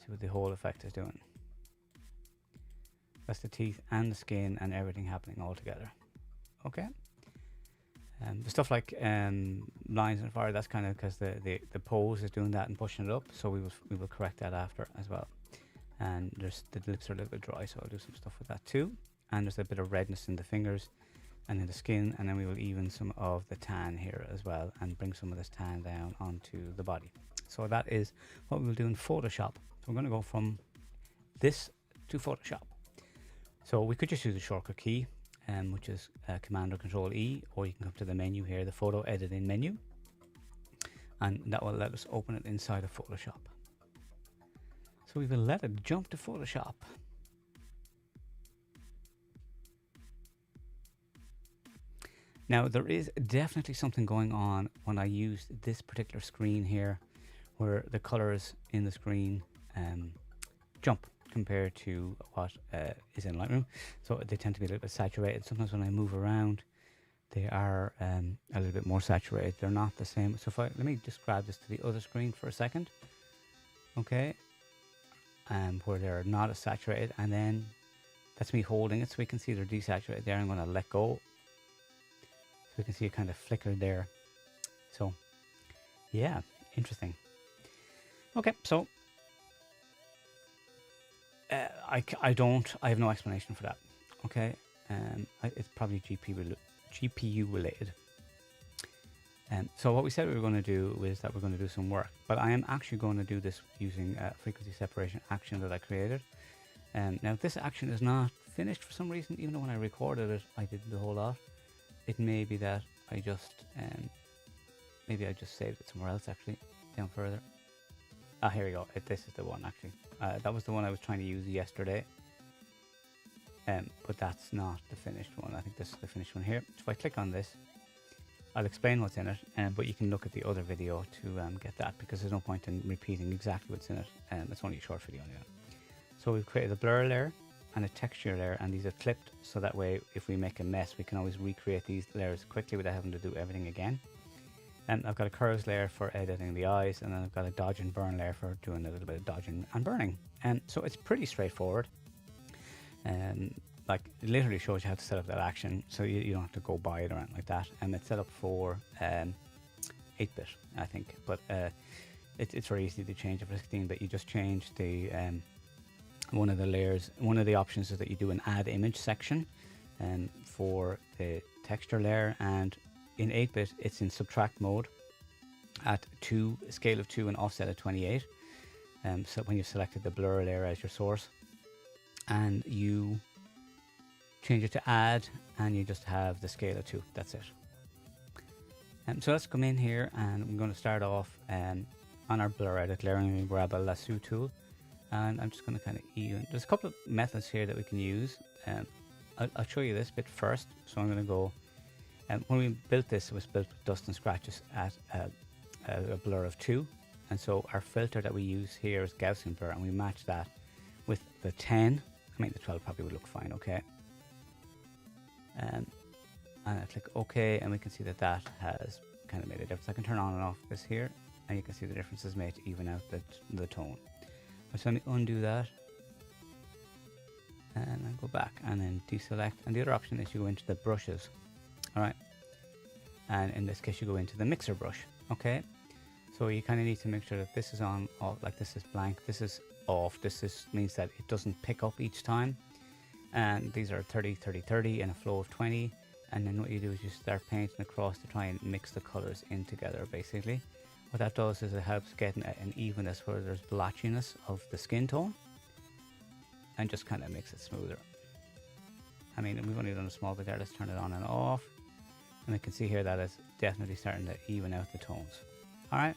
A: See what the whole effect is doing. That's the teeth and the skin and everything happening all together. Okay. The stuff like lines and fire, that's kind of because the pose is doing that and pushing it up. So we will correct that after as well. And there's the lips are a little bit dry, so I'll do some stuff with that too. And there's a bit of redness in the fingers and in the skin, and then we will even some of the tan here as well and bring some of this tan down onto the body. So that is what we will do in Photoshop. So we're going to go from this to Photoshop. So we could just use the shortcut key, which is Command or Control E, or you can come to the menu here, the photo editing menu, and that will let us open it inside of Photoshop. So we will let it jump to Photoshop. Now there is definitely something going on when I use this particular screen here, where the colors in the screen jump compared to what is in Lightroom. So they tend to be a little bit saturated. Sometimes when I move around, they are a little bit more saturated. They're not the same. So let me just grab this to the other screen for a second. Okay. Where they're not as saturated, and then that's me holding it so we can see they're desaturated there. I'm going to let go. So we can see it kind of flickered there. So yeah, interesting. Okay, so I have no explanation for that. Okay, it's probably GPU related. So what we said we were going to do is that we're going to do some work, but I am actually going to do this using a frequency separation action that I created. Now this action is not finished for some reason, even though when I recorded it, I did the whole lot. It may be that I just, maybe I just saved it somewhere else actually, down further. Ah, here we go. This is the one actually. That was the one I was trying to use yesterday. But that's not the finished one. I think this is the finished one here. So if I click on this, I'll explain what's in it, but you can look at the other video to get that, because there's no point in repeating exactly what's in it. It's only a short video anyway. So we've created a blur layer and a texture layer, and these are clipped, so that way if we make a mess, we can always recreate these layers quickly without having to do everything again. And I've got a curves layer for editing the eyes, and then I've got a dodge and burn layer for doing a little bit of dodging and burning. And so it's pretty straightforward. Like it literally shows you how to set up that action, so you don't have to go buy it or anything like that. And it's set up for 8-bit, I think, but it's very easy to change it for 16-bit. You just change the one of the layers. One of the options is that you do an add image section for the texture layer, and in 8-bit it's in subtract mode at scale of 2 and offset at 28. So when you've selected the blur layer as your source, and you change it to add, and you just have the scale of 2. That's it. So let's come in here, and I'm going to start off on our blur edit layer. I'm going to grab a Lasso Tool, And I'm just going to kind of even. There's a couple of methods here that we can use. I'll show you this bit first. So I'm going to go. When we built this, it was built with dust and scratches at a blur of 2. And so our filter that we use here is Gaussian Blur, and we match that with the 10. I mean, the 12 probably would look fine, okay. And I click OK, and we can see that that has kind of made a difference. I can turn on and off this here, and you can see the difference is made to even out the tone. So let me undo that, and I go back and then deselect. And the other option is you go into the brushes, all right. And in this case, you go into the mixer brush, okay. So you kind of need to make sure that this is on, off, like this is blank, this is off. This means that it doesn't pick up each time. And these are 30, 30, 30 in a flow of 20. And then what you do is you start painting across to try and mix the colors in together, basically. What that does is it helps get an evenness where there's blotchiness of the skin tone, and just kind of makes it smoother. I mean, we've only done a small bit there. Let's turn it on and off. And I can see here that it's definitely starting to even out the tones. All right.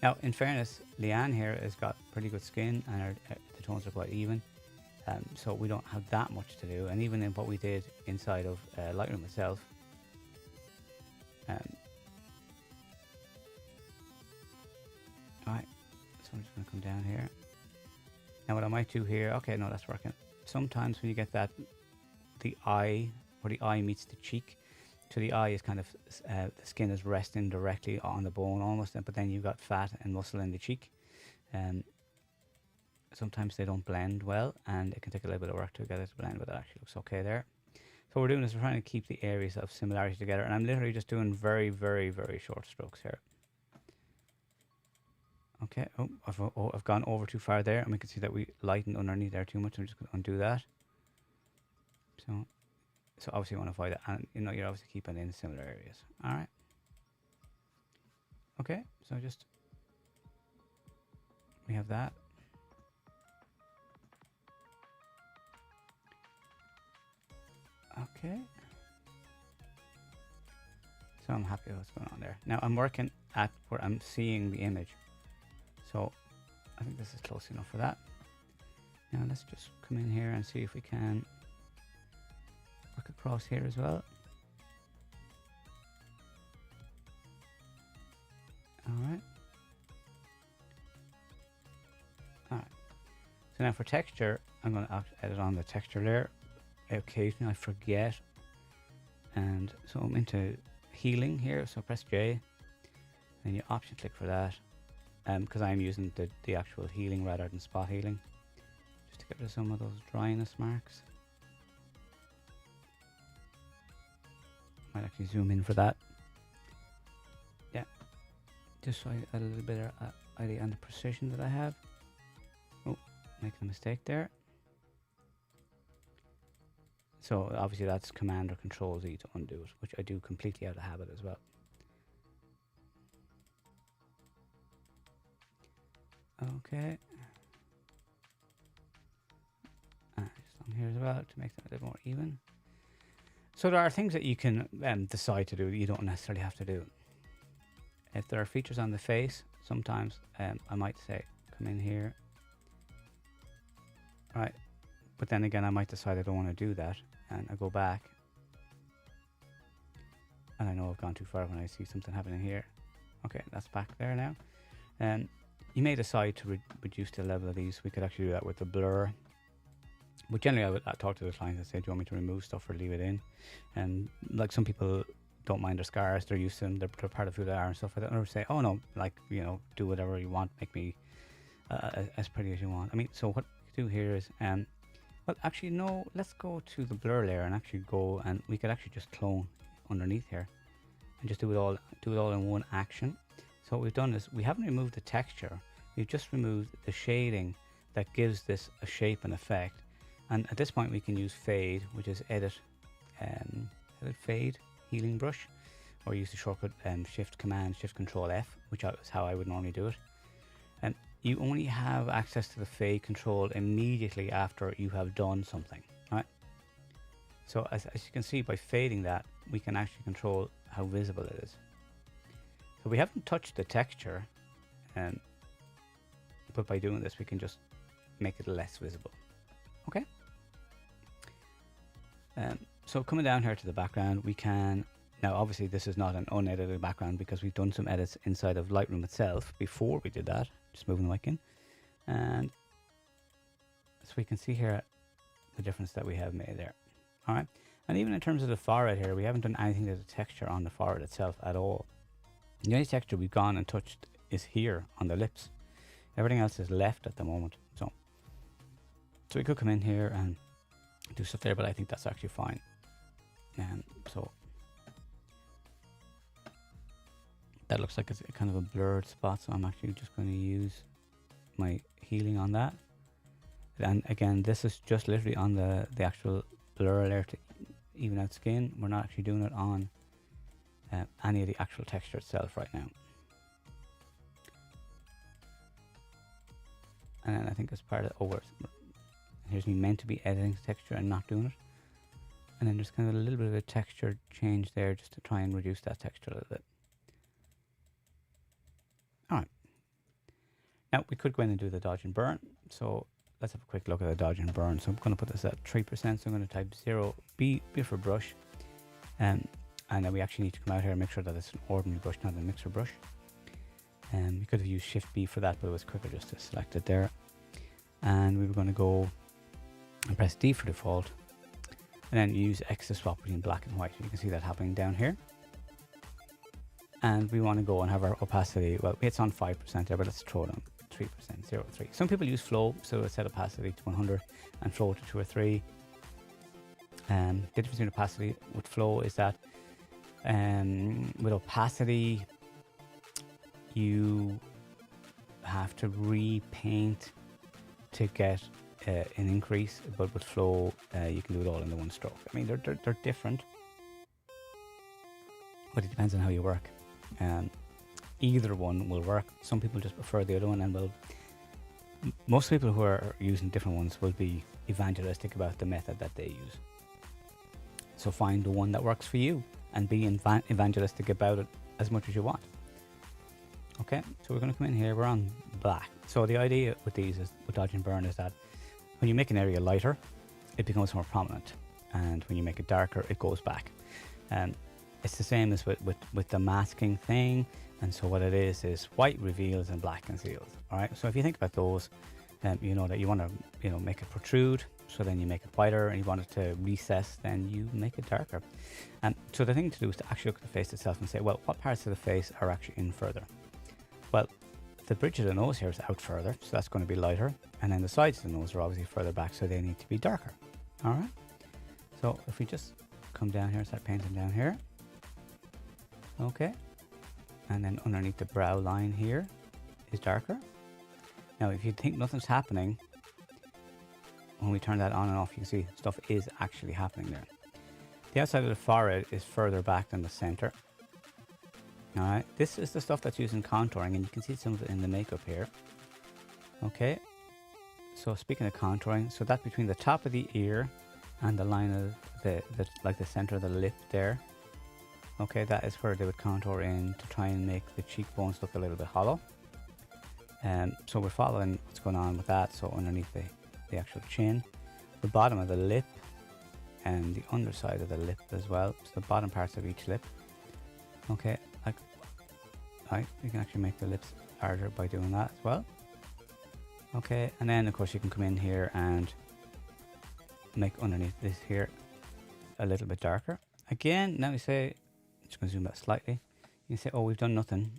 A: Now, in fairness, Leanne here has got pretty good skin, and the tones are quite even. So we don't have that much to do. And even in what we did inside of Lightroom itself, alright, so I'm just going to come down here. Now what I might do here, okay, no, that's working. Sometimes when you get that, the eye, where the eye meets the cheek, so the eye is kind of, the skin is resting directly on the bone almost, but then you've got fat and muscle in the cheek. Sometimes they don't blend well, and it can take a little bit of work to get it to blend, but it actually looks okay there. So what we're doing is we're trying to keep the areas of similarity together, and I'm literally just doing very, very, very short strokes here. Okay, I've gone over too far there, and we can see that we lightened underneath there too much. I'm just going to undo that. So obviously you want to avoid that, and you know, you're obviously keeping in similar areas. All right. Okay, so we have that. Okay. So I'm happy with what's going on there. Now I'm working at where I'm seeing the image. So I think this is close enough for that. Now let's just come in here and see if we can work across here as well. Alright. Alright. So now for texture, I'm going to edit on the texture layer. Occasionally I forget, and so I'm into healing here, so press J and you option click for that, because I'm using the actual healing rather than spot healing, just to get rid of some of those dryness marks. Might actually zoom in for that. Yeah, just so I add a little bit of idea on the precision that I have. Oh, making a mistake there. So obviously that's Command or Control Z to undo it, which I do completely out of habit as well. Okay. Just on here as well to make them a little more even. So there are things that you can decide to do that you don't necessarily have to do. If there are features on the face, sometimes I might say, come in here. Right. But then again, I might decide I don't want to do that, and I go back, and I know I've gone too far when I see something happening here. Okay, that's back there now. And you may decide to reduce the level of these. We could actually do that with the blur. But generally, I would talk to the client and say, do you want me to remove stuff or leave it in? And like some people don't mind their scars, they're used to them, they're part of who they are and stuff like that. And I would say, oh no, like, you know, do whatever you want, make me as pretty as you want. I mean, so what we do here is, well, actually, no, let's go to the blur layer and actually go, and we could actually just clone underneath here and just do it all in one action. So what we've done is we haven't removed the texture, we've just removed the shading that gives this a shape and effect. And at this point we can use fade, which is edit fade healing brush, or use the shortcut shift control F, which is how I would normally do it. And you only have access to the fade control immediately after you have done something, right? So as you can see, by fading that, we can actually control how visible it is. So we haven't touched the texture, but by doing this, we can just make it less visible. Okay. So coming down here to the background, we can, now obviously this is not an unedited background because we've done some edits inside of Lightroom itself before we did that. Just moving the mic in. And so we can see here the difference that we have made there. All right. And even in terms of the forehead here, we haven't done anything to the texture on the forehead itself at all. The only texture we've gone and touched is here on the lips. Everything else is left at the moment. So we could come in here and do stuff there, but I think that's actually fine. And so that looks like it's kind of a blurred spot. So I'm actually just going to use my healing on that. And again, this is just literally on the actual blur layer to even out skin. We're not actually doing it on any of the actual texture itself right now. And then I think as part of here's me meant to be editing the texture and not doing it. And then there's kind of a little bit of a texture change there just to try and reduce that texture a little bit. All right. Now we could go in and do the dodge and burn. So let's have a quick look at the dodge and burn. So I'm going to put this at 3%. So I'm going to type 0, B for brush. And then we actually need to come out here and make sure that it's an ordinary brush, not a mixer brush. We could have used Shift B for that, but it was quicker just to select it there. And we were going to go and press D for default. And then use X to swap between black and white. You can see that happening down here. And we want to go and have our opacity. Well, it's on 5% there, but let's throw it on 3%, 0, 3. Some people use flow, so set opacity to 100 and flow to 2 or 3. The difference between opacity with flow is that with opacity, you have to repaint to get an increase, but with flow, you can do it all in the one stroke. I mean, they're different, but it depends on how you work. Either one will work. Some people just prefer the other one, and most people who are using different ones will be evangelistic about the method that they use. So find the one that works for you and be evangelistic about it as much as you want. Okay, so we're going to come in here. We're on black. So the idea with these is, with dodge and burn, is that when you make an area lighter, it becomes more prominent, and when you make it darker, it goes back. It's the same as with the masking thing. And so what it is white reveals and black conceals. All right. So if you think about those, you know that you want to make it protrude. So then you make it whiter, and you want it to recess, then you make it darker. And so the thing to do is to actually look at the face itself and say, well, what parts of the face are actually in further? Well, the bridge of the nose here is out further, so that's going to be lighter. And then the sides of the nose are obviously further back, so they need to be darker. All right. So if we just come down here and start painting down here. Okay. And then underneath the brow line here is darker. Now, if you think nothing's happening, when we turn that on and off, you can see stuff is actually happening there. The outside of the forehead is further back than the center. All right, this is the stuff that's used in contouring, and you can see some of it in the makeup here. Okay, so speaking of contouring, so that between the top of the ear and the line of the center of the lip there. Okay, that is where they would contour in to try and make the cheekbones look a little bit hollow. So we're following what's going on with that. So underneath the actual chin, the bottom of the lip, and the underside of the lip as well. So the bottom parts of each lip. Okay, you can actually make the lips larger by doing that as well. Okay, and then of course you can come in here and make underneath this here a little bit darker. Again, now we say, I'm just going to zoom out slightly. You can say, oh, we've done nothing,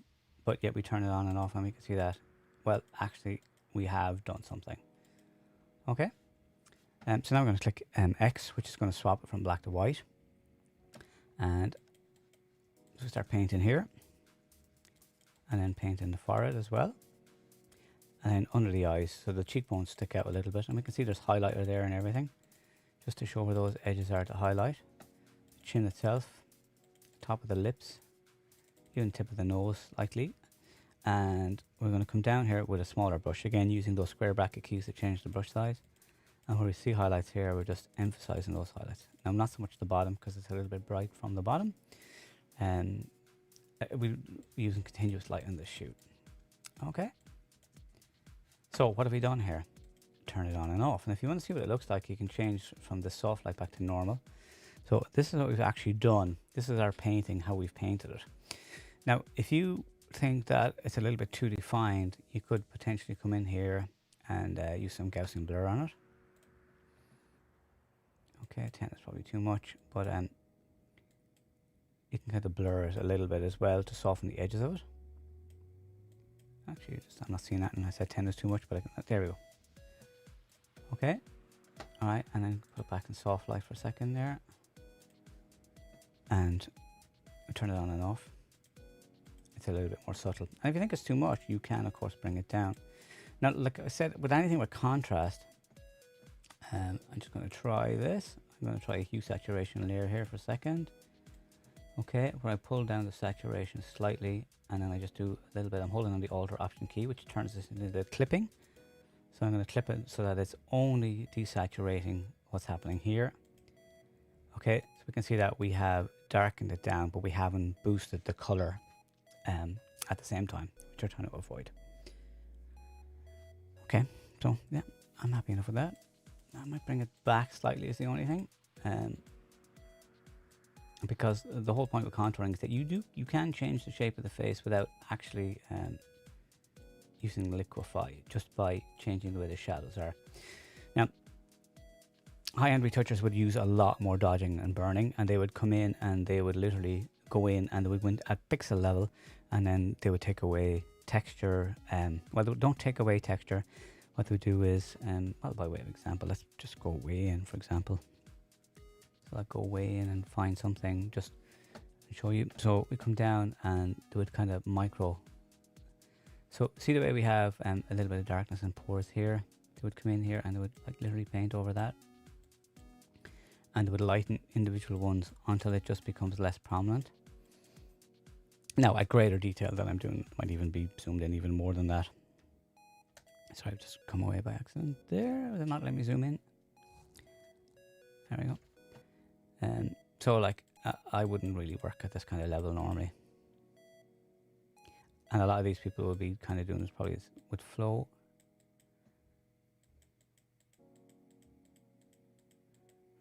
A: but yet we turn it on and off, and we can see that, well, actually we have done something. Okay, so now we're going to click X, which is going to swap it from black to white. And so start painting here. And then paint in the forehead as well. And then under the eyes, so the cheekbones stick out a little bit. And we can see there's highlighter there and everything, just to show where those edges are to highlight. The chin itself, top of the lips, even tip of the nose slightly. And we're going to come down here with a smaller brush, again using those square bracket keys to change the brush size. And where we see highlights here, we're just emphasizing those highlights. Now, not so much the bottom, because it's a little bit bright from the bottom. And we're using continuous light in this shoot. Okay. So what have we done here? turn it on and off. And if you want to see what it looks like, you can change from the soft light back to normal. So this is what we've actually done. This is our painting, how we've painted it. Now, if you think that it's a little bit too defined, you could potentially come in here and use some Gaussian Blur on it. Okay, 10 is probably too much, but you can kind of blur it a little bit as well to soften the edges of it. Actually, I'm not seeing that, and I said 10 is too much, but there we go. Okay, all right, and then put it back in soft light for a second there, and turn it on and off. It's a little bit more subtle. And if you think it's too much, you can, of course, bring it down. Now, like I said, with anything with contrast, I'm just going to try this. I'm going to try a hue saturation layer here for a second. Okay, where I pull down the saturation slightly, and then I just do a little bit. I'm holding on the Alt or Option key, which turns this into the clipping. So I'm going to clip it so that it's only desaturating what's happening here. Okay, so we can see that we have darkened it down, but we haven't boosted the color at the same time, which we're trying to avoid. Okay, so yeah, I'm happy enough with that. I might bring it back slightly is the only thing, because the whole point with contouring is that you can change the shape of the face without actually using liquify, just by changing the way the shadows are. Now, high-end retouchers would use a lot more dodging and burning, and they would come in and they would literally go in and they would go in at pixel level, and then they would take away texture. Well, they don't take away texture. What they would do is, well, by way of example, let's just go way in, for example. So I'll go way in and find something just to show you. So we come down and they would kind of micro. So see the way we have a little bit of darkness and pores here. They would come in here and they would like literally paint over that, and they would lighten individual ones until it just becomes less prominent. Now, at greater detail that I'm doing, might even be zoomed in even more than that. So I've just come away by accident there. They're not letting me zoom in. There we go. So like, I wouldn't really work at this kind of level normally. And a lot of these people will be kind of doing this probably with flow.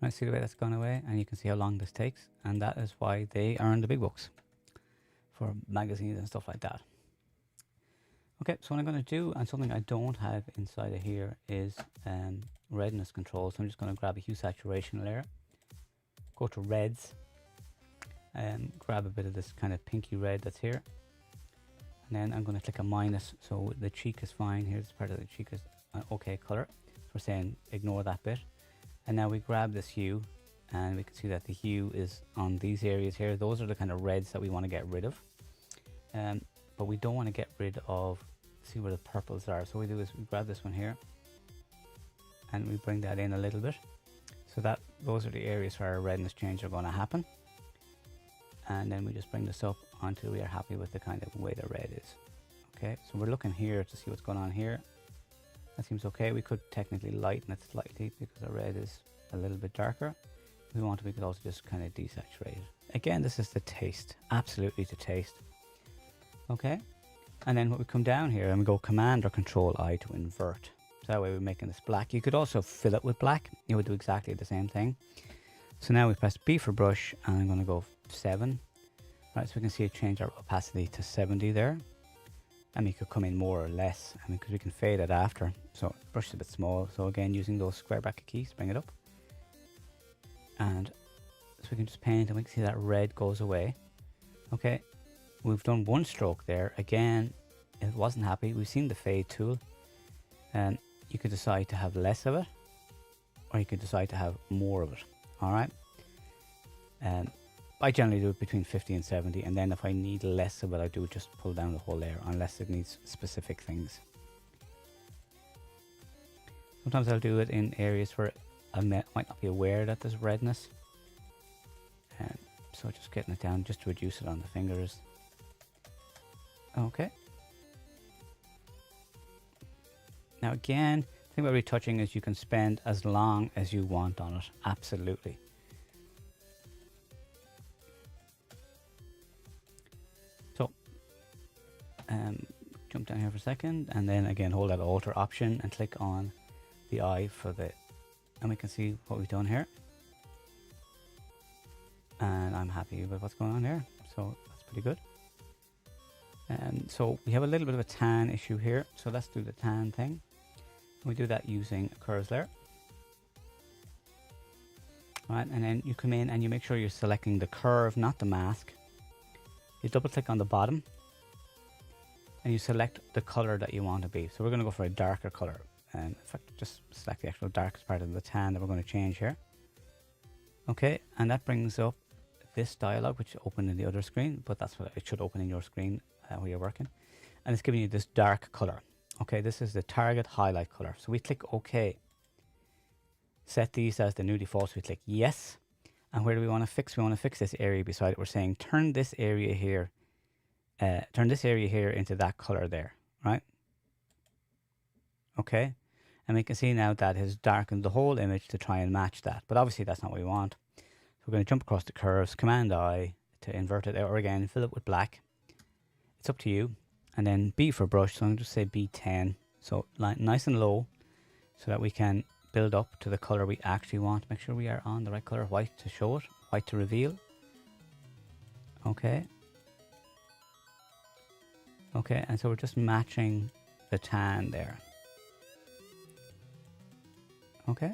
A: Right, see the way that's gone away, and you can see how long this takes, and that is why they earn the big bucks for magazines and stuff like that. Okay, so what I'm going to do, and something I don't have inside of here, is redness control. So I'm just going to grab a hue saturation layer, go to reds, and grab a bit of this kind of pinky red that's here, and then I'm going to click a minus, so the cheek is fine. Here's part of the cheek is an okay color. So we're saying ignore that bit. And now we grab this hue, and we can see that the hue is on these areas here. Those are the kind of reds that we want to get rid of. But we don't want to get rid of, see where the purples are. So what we do is we grab this one here, and we bring that in a little bit. So that those are the areas where our redness change are going to happen. And then we just bring this up until we are happy with the kind of way the red is. Okay, so we're looking here to see what's going on here. That seems okay. We could technically lighten it slightly because the red is a little bit darker. If we want to, we could also just kind of desaturate it. Again, this is the taste, absolutely to taste. Okay, and then when we come down here and we go Command or Control I to invert. So that way we're making this black. You could also fill it with black. You would do exactly the same thing. So now we press B for brush, and I'm going to go 7. Right, so we can see it change our opacity to 70 there. And we could come in more or less, I mean, because we can fade it after. So brush is a bit small. So again, using those square bracket keys, bring it up. And so we can just paint, and we can see that red goes away. Okay, we've done one stroke there. Again, it wasn't happy. We've seen the fade tool, and you could decide to have less of it, or you could decide to have more of it. All right. I generally do it between 50 and 70, and then if I need less of it, I do just pull down the whole layer, unless it needs specific things. Sometimes I'll do it in areas where I might not be aware that there's redness. So just getting it down just to reduce it on the fingers. Okay. Now again, the thing about retouching is you can spend as long as you want on it. Absolutely. So, jump down here for a second, and then again hold that Alt or Option and click on the eye for the, and we can see what we've done here. And I'm happy with what's going on there. So that's pretty good. And so we have a little bit of a tan issue here. So let's do the tan thing. We do that using a curves layer. Right, and then you come in and you make sure you're selecting the curve, not the mask. You double click on the bottom and you select the color that you want to be. So we're going to go for a darker color. And in fact, just select the actual darkest part of the tan that we're going to change here. Okay, and that brings up this dialog, which opened in the other screen, but that's what it should open in your screen where you're working. And it's giving you this dark color. Okay, this is the target highlight color. So we click OK. Set these as the new defaults. We click yes. And where do we want to fix? We want to fix this area beside it. We're saying turn this area here into that color there, right? Okay. And we can see now that has darkened the whole image to try and match that. But obviously that's not what we want. So we're going to jump across the curves, Command I to invert it, or again, fill it with black. It's up to you. And then B for brush. So I'm going to just say B10. So nice and low so that we can build up to the color we actually want. Make sure we are on the right color, white to show it, white to reveal. Okay. Okay, and so we're just matching the tan there. Okay.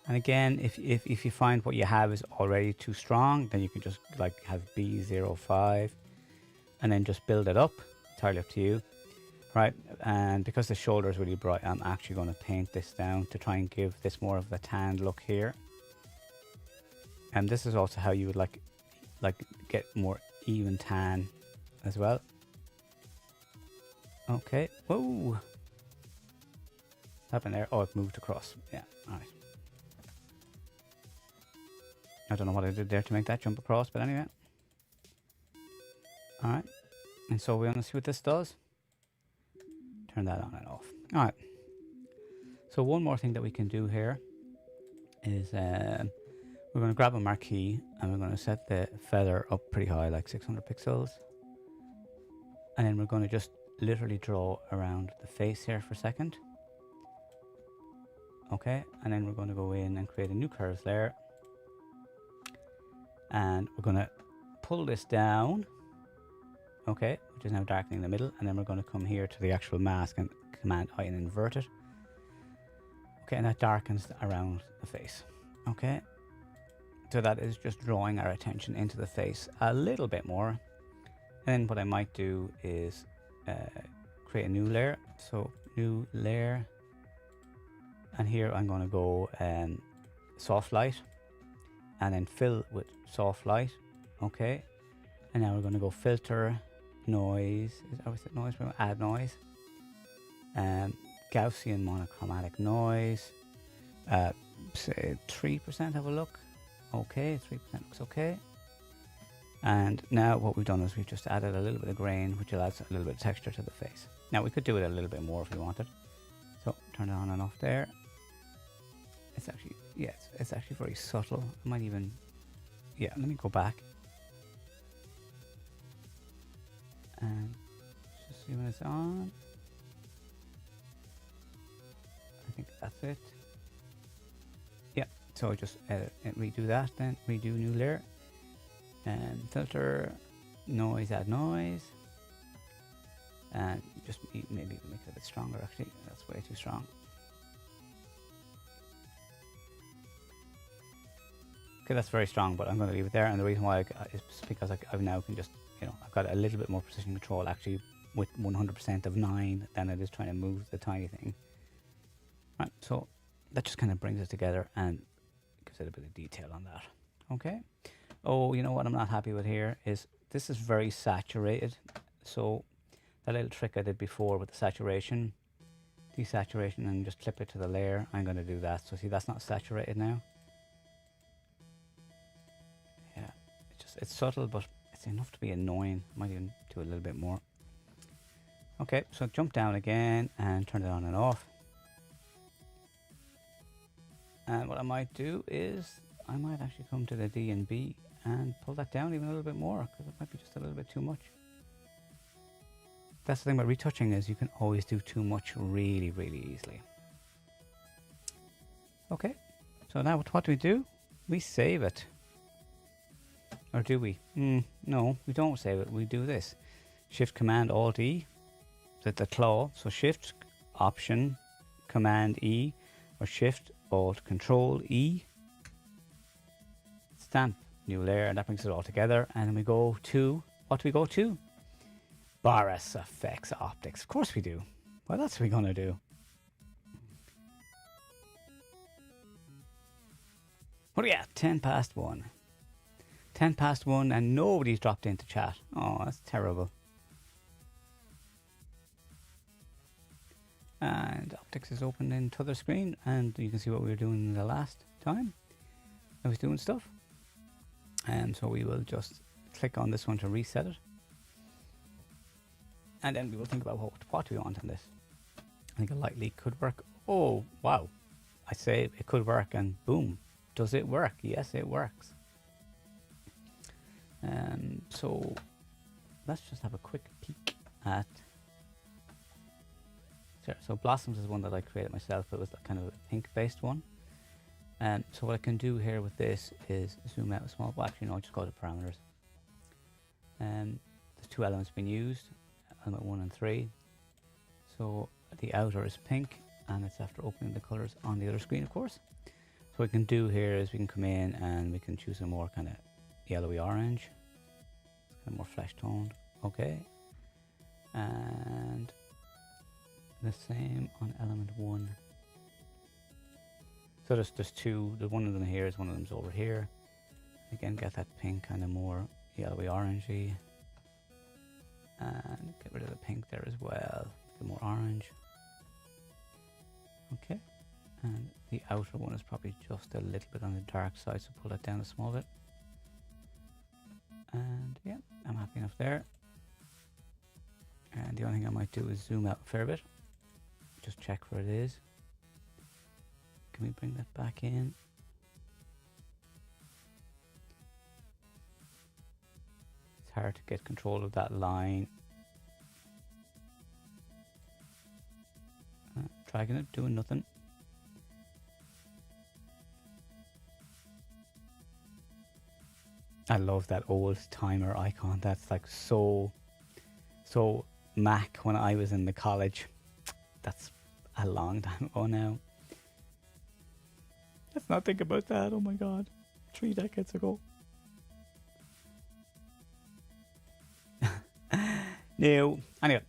A: And again, if you find what you have is already too strong, then you can just like have B05 and then just build it up. Entirely up to you. Right, and because the shoulder is really bright, I'm actually going to paint this down to try and give this more of the tanned look here. And this is also how you would like get more even tan as well. Okay, whoa. What happened there? Oh, it moved across. Yeah, all right. I don't know what I did there to make that jump across, but anyway. All right, and so we're going to see what this does. Turn that on and off. All right. So one more thing that we can do here is we're going to grab a marquee and we're going to set the feather up pretty high, like 600 pixels. And then we're going to just literally draw around the face here for a second. Okay. And then we're going to go in and create a new curves layer. And we're going to pull this down. Okay, which is now darkening the middle, and then we're going to come here to the actual mask and Command I and invert it. Okay, and that darkens around the face. Okay, so that is just drawing our attention into the face a little bit more. And then what I might do is create a new layer. So new layer, and here I'm going to go soft light, and then fill with soft light. Okay, and now we're going to go filter. Noise, is it noise? We're going to add noise. Gaussian monochromatic noise. Say 3% have a look. Okay, 3% looks okay. And now what we've done is we've just added a little bit of grain, which allows a little bit of texture to the face. Now we could do it a little bit more if we wanted. So turn it on and off there. It's actually, yeah, it's actually very subtle. I might even, yeah, let me go back. And just see when it's on. I think that's it. Yeah, so just redo that, then redo new layer. And filter, noise, add noise. And just maybe make it a bit stronger actually. That's way too strong. Okay, that's very strong, but I'm going to leave it there. And the reason why is because I've now can just, you know, I've got a little bit more precision control actually with 100% of 9 than it is trying to move the tiny thing. Right, so that just kind of brings it together and gives it a bit of detail on that. Okay. Oh, you know what I'm not happy with here is this is very saturated. So that little trick I did before with the saturation, desaturation, and just clip it to the layer, I'm going to do that. So see, that's not saturated now. Yeah, it's subtle, but it's enough to be annoying. I might even do a little bit more. Okay, so jump down again and turn it on and off. And what I might do is I might actually come to the D and B and pull that down even a little bit more, because it might be just a little bit too much. That's the thing about retouching, is you can always do too much really, really easily. Okay, so now what do? We save it. Or do we? No, we don't save it. We do this. Shift Command Alt E. The claw. So Shift Option Command E, or Shift Alt Control E. Stamp new layer, and that brings it all together. And then we go to, what do we go to? Boris Effects Optics. Of course we do. What else are we gonna do? What are we at? 10 past 1. 10 past 1 and nobody's dropped into chat. Oh, that's terrible. And Optics is open in t'other screen, and you can see what we were doing the last time I was doing stuff. And so we will just click on this one to reset it. And then we will think about what we want on this. I think a light leak could work. Oh, wow. I say it could work, and boom. Does it work? Yes, it works. So let's just have a quick peek at... So Blossoms is one that I created myself. It was kind of a pink-based one. So what I can do here with this is zoom out a small... Well, actually, no, just go to parameters. There's two elements being used, element 1 and 3. So the outer is pink, and it's after opening the colors on the other screen, of course. So what we can do here is we can come in and we can choose a more kind of yellowy orange. It's kind of more flesh toned. Okay. And the same on element 1. So there's two. The one of them here is one of them's over here. Again, get that pink kind of more yellowy orangey. And get rid of the pink there as well. Get more orange. Okay. And the outer one is probably just a little bit on the dark side, so pull that down a small bit. And yeah, I'm happy enough there. And the only thing I might do is zoom out a fair bit. Just check where it is. Can we bring that back in? It's hard to get control of that line. Dragging it, doing nothing. I love that old timer icon. That's like so Mac when I was in the college. That's a long time ago now. Let's not think about that. Oh my god. 3 decades ago. Now, anyway,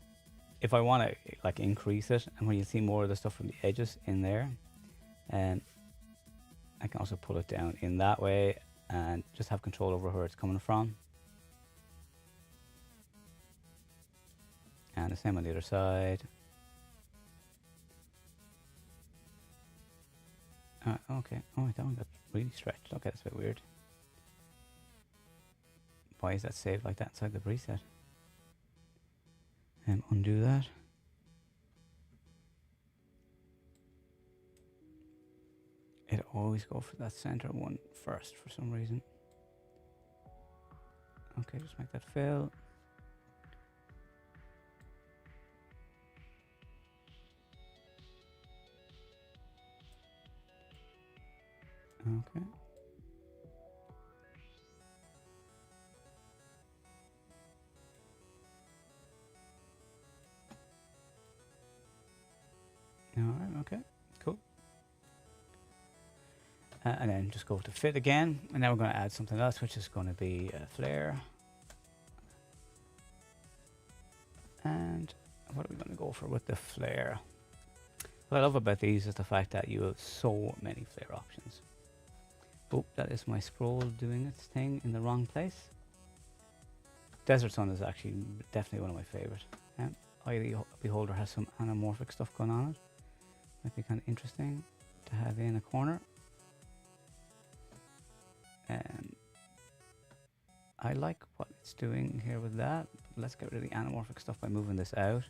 A: if I want to like increase it, and when you see more of the stuff from the edges in there, and I can also pull it down in that way and just have control over where it's coming from. And the same on the other side. Okay. Oh, that one got really stretched. Okay, that's a bit weird. Why is that saved like that inside the preset? Undo that. It always go for that center one first for some reason. Okay, just make that fill. Okay. Alright, okay, cool. And then just go to fit again, and now we're going to add something else, which is going to be a flare. And what are we going to go for with the flare? What I love about these is the fact that you have so many flare options. Oh, that is my scroll doing its thing in the wrong place. Desert Sun is actually definitely one of my favorite. Eye of the Beholder has some anamorphic stuff going on it. Might be kind of interesting to have in a corner. I like what it's doing here with that. Let's get rid of the anamorphic stuff by moving this out.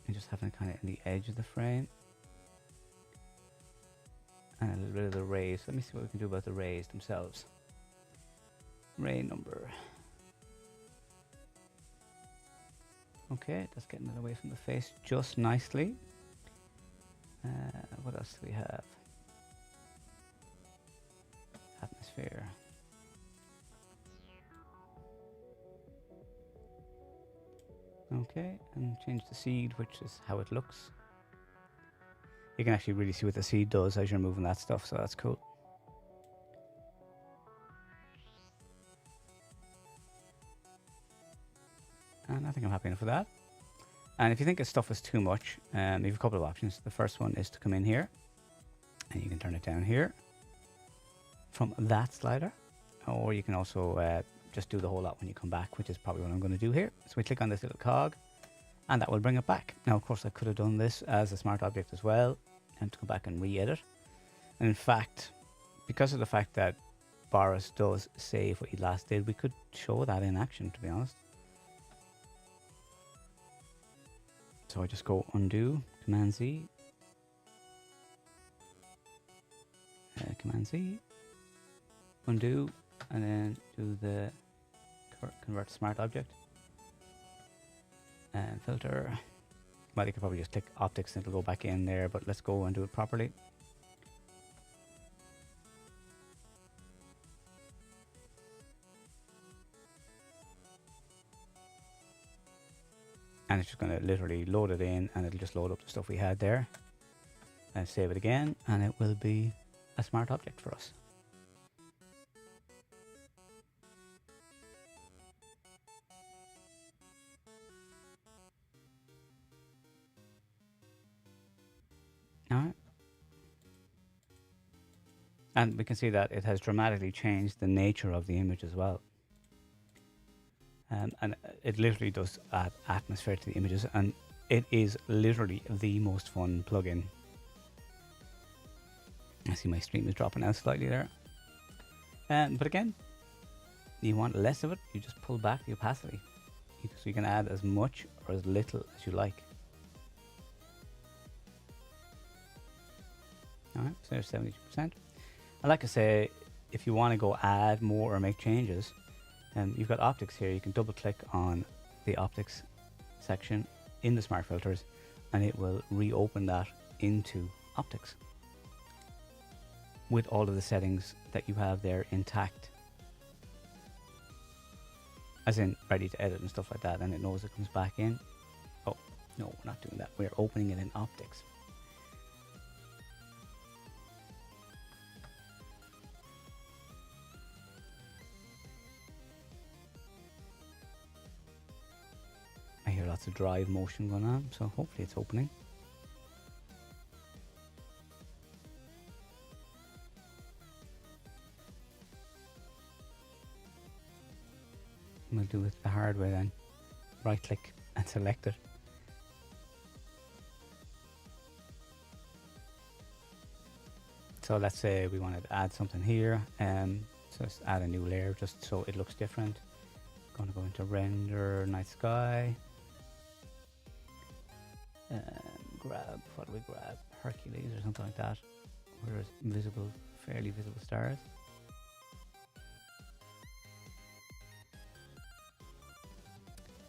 A: And just having it kind of in the edge of the frame. And a little bit of the rays. Let me see what we can do about the rays themselves. Ray number. Okay, that's getting it away from the face just nicely. What else do we have? Atmosphere. Okay, and change the seed, which is how it looks. You can actually really see what the seed does as you're moving that stuff, so that's cool. And I think I'm happy enough with that. And if you think this stuff is too much, you have a couple of options. The first one is to come in here, and you can turn it down here from that slider, or you can also just do the whole lot when you come back, which is probably what I'm going to do here. So we click on this little cog, and that will bring it back. Now, of course, I could have done this as a smart object as well, and to come back and re-edit. And in fact, because of the fact that Boris does save what he last did, we could show that in action, to be honest. So I just go undo, Command Z, Command Z, undo, and then do the convert to smart object and filter. Well, you could probably just click optics and it'll go back in there, but let's go and do it properly. And it's just going to literally load it in, and it'll just load up the stuff we had there. And save it again, and it will be a smart object for us. Alright. And we can see that it has dramatically changed the nature of the image as well. And it literally does add atmosphere to the images, and it is literally the most fun plugin. I see my stream is dropping out slightly there. But again, you want less of it, you just pull back the opacity. So you can add as much or as little as you like. Alright, so there's 72%. And like I say, if you want to go add more or make changes, you've got optics here. You can double click on the optics section in the smart filters, and it will reopen that into optics with all of the settings that you have there intact, as in ready to edit and stuff like that, and it knows it comes back in. Oh no, we're not doing that, we're opening it in optics. I hear lots of drive motion going on, so hopefully it's opening. We'll do it the hard way then. Right click and select it. So let's say we wanted to add something here, so let's add a new layer just so it looks different. Going to go into render night sky. Grab, what do we grab? Hercules or something like that. Where there's visible, fairly visible stars.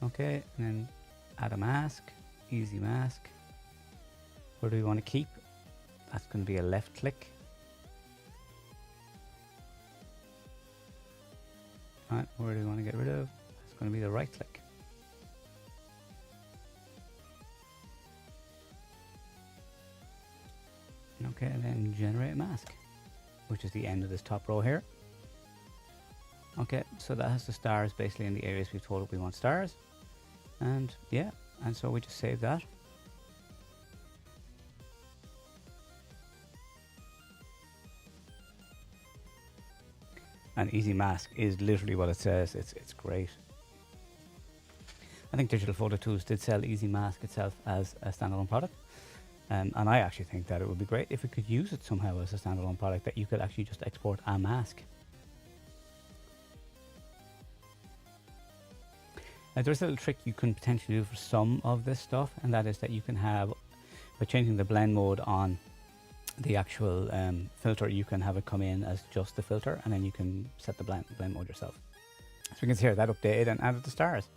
A: Okay, and then add a mask, easy mask. Where do we want to keep? That's going to be a left click. Alright, where do we want to get rid of? That's going to be the right click. Okay, and then generate mask, which is the end of this top row here. Okay, so that has the stars basically in the areas we've told it we want stars. And yeah, and so we just save that. And easy mask is literally what it says. It's great. I think Digital Photo Tools did sell Easy Mask itself as a standalone product. And I actually think that it would be great if we could use it somehow as a standalone product, that you could actually just export a mask. Now, there's a little trick you can potentially do for some of this stuff, and that is that you can have, by changing the blend mode on the actual filter, you can have it come in as just the filter, and then you can set the blend mode yourself. So you can see here that updated and added the stars.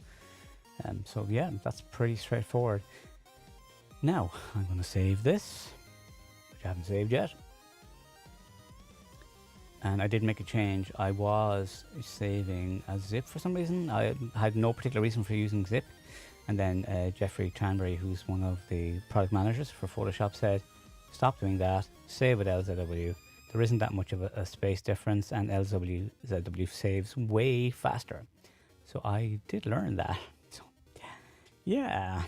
A: So yeah, that's pretty straightforward. Now I'm going to save this, which I haven't saved yet. And I did make a change. I was saving a zip for some reason. I had no particular reason for using zip. And then Jeffrey Tranbury, who's one of the product managers for Photoshop, said, stop doing that, save with LZW. There isn't that much of a space difference, and LZW saves way faster. So I did learn that. So yeah.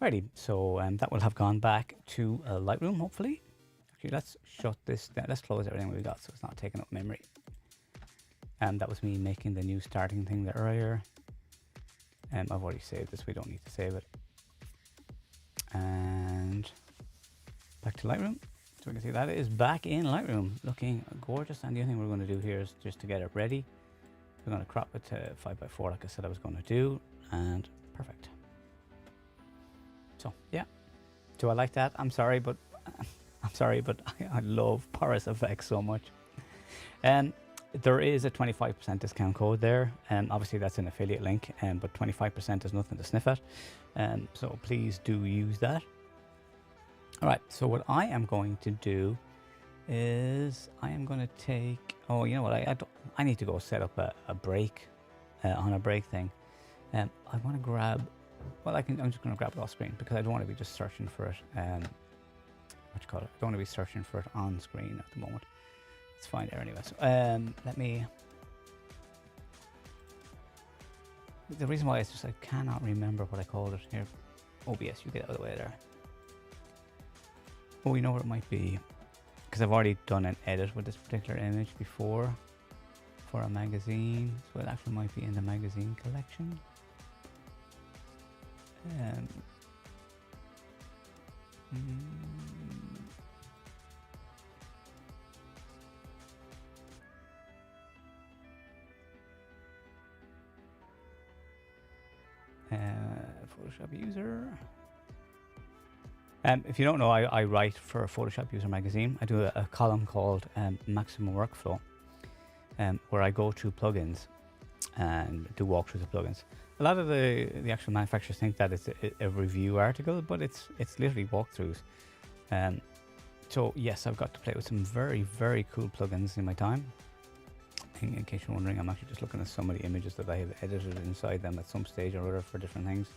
A: Righty, so that will have gone back to Lightroom, hopefully. Actually, let's shut this down. Let's close everything we got so it's not taking up memory. And that was me making the new starting thing there earlier. I've already saved this, we don't need to save it. And back to Lightroom. So we can see that is back in Lightroom, looking gorgeous. And the only thing we're going to do here is just to get it ready. We're going to crop it to 5x4 like I said I was going to do, and perfect. So yeah, do I like that? I'm sorry, but I love Boris effects so much. There is a 25% discount code there, and obviously that's an affiliate link, but 25% is nothing to sniff at, so please do use that. All right, so what I am going to do is I am going to take, oh, you know what, I need to go set up a break on a break thing. I want to grab, well, I'm just going to grab it off screen because I don't want to be just searching for it. What you call it? I don't want to be searching for it on screen at the moment. It's fine there anyway. So let me. The reason why is just I cannot remember what I called it here. OBS, you get out of the way there. Oh, you know what it might be, because I've already done an edit with this particular image before for a magazine, so it actually might be in the magazine collection. Photoshop user. If you don't know, I write for a Photoshop User magazine. I do a column called Maximum Workflow, where I go through plugins and do walkthroughs of plugins. A lot of the actual manufacturers think that it's a review article, but it's literally walkthroughs. So yes, I've got to play with some very, very cool plugins in my time. In case you're wondering, I'm actually just looking at some of the images that I have edited inside them at some stage or other for different things.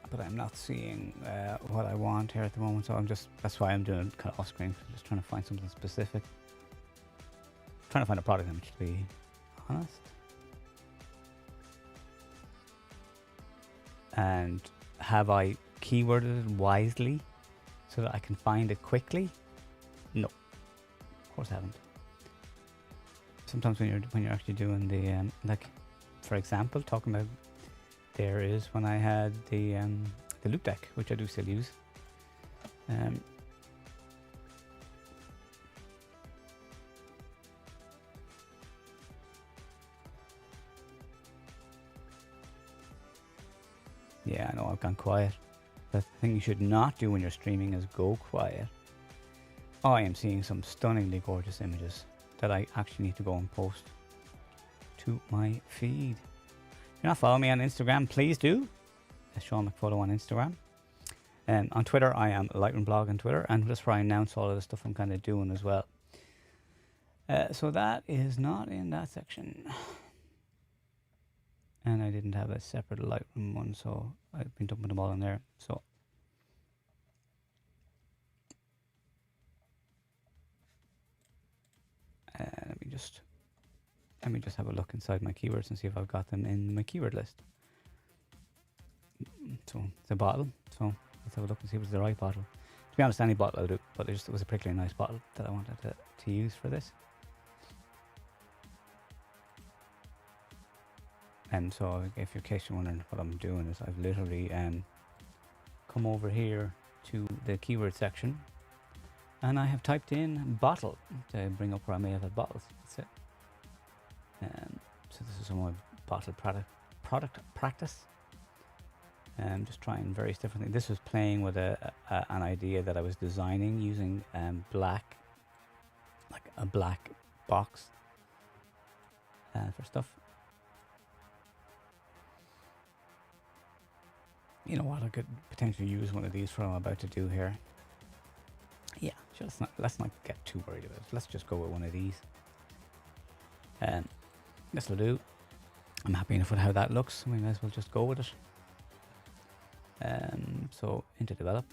A: But I'm not seeing what I want here at the moment, so that's why I'm doing it kind of off screen. I'm just trying to find something specific. I'm trying to find a product image, to be honest. And have I keyworded it wisely so that I can find it quickly? No, of course I haven't. Sometimes when you're actually doing the like, for example, talking about, there is when I had the loop deck, which I do still use. Yeah, I know I've gone quiet. The thing you should not do when you're streaming is go quiet. I am seeing some stunningly gorgeous images that I actually need to go and post to my feed. If you're not following me on Instagram, please do. Sean McPhoto on Instagram. On Twitter, I am Lightroom Blog on Twitter, and just where I announce all of the stuff I'm kind of doing as well. So that is not in that section. And I didn't have a separate Lightroom one, so I've been dumping them all in there. So let me just have a look inside my keywords and see if I've got them in my keyword list. So it's a bottle, so let's have a look and see if it's the right bottle. To be honest, any bottle I'll do, but it was a particularly nice bottle that I wanted to use for this. And so, if in case you're wondering what I'm doing, is I've literally come over here to the keyword section, and I have typed in bottle to bring up where I may have had bottles. That's it. So this is some of my bottle product practice. Just trying various different things. This was playing with an idea that I was designing using black, like a black box for stuff. You know what? I could potentially use one of these for what I'm about to do here. Yeah, let's not get too worried about it. Let's just go with one of these. This will do. I'm happy enough with how that looks. We may as well just go with it. So into develop.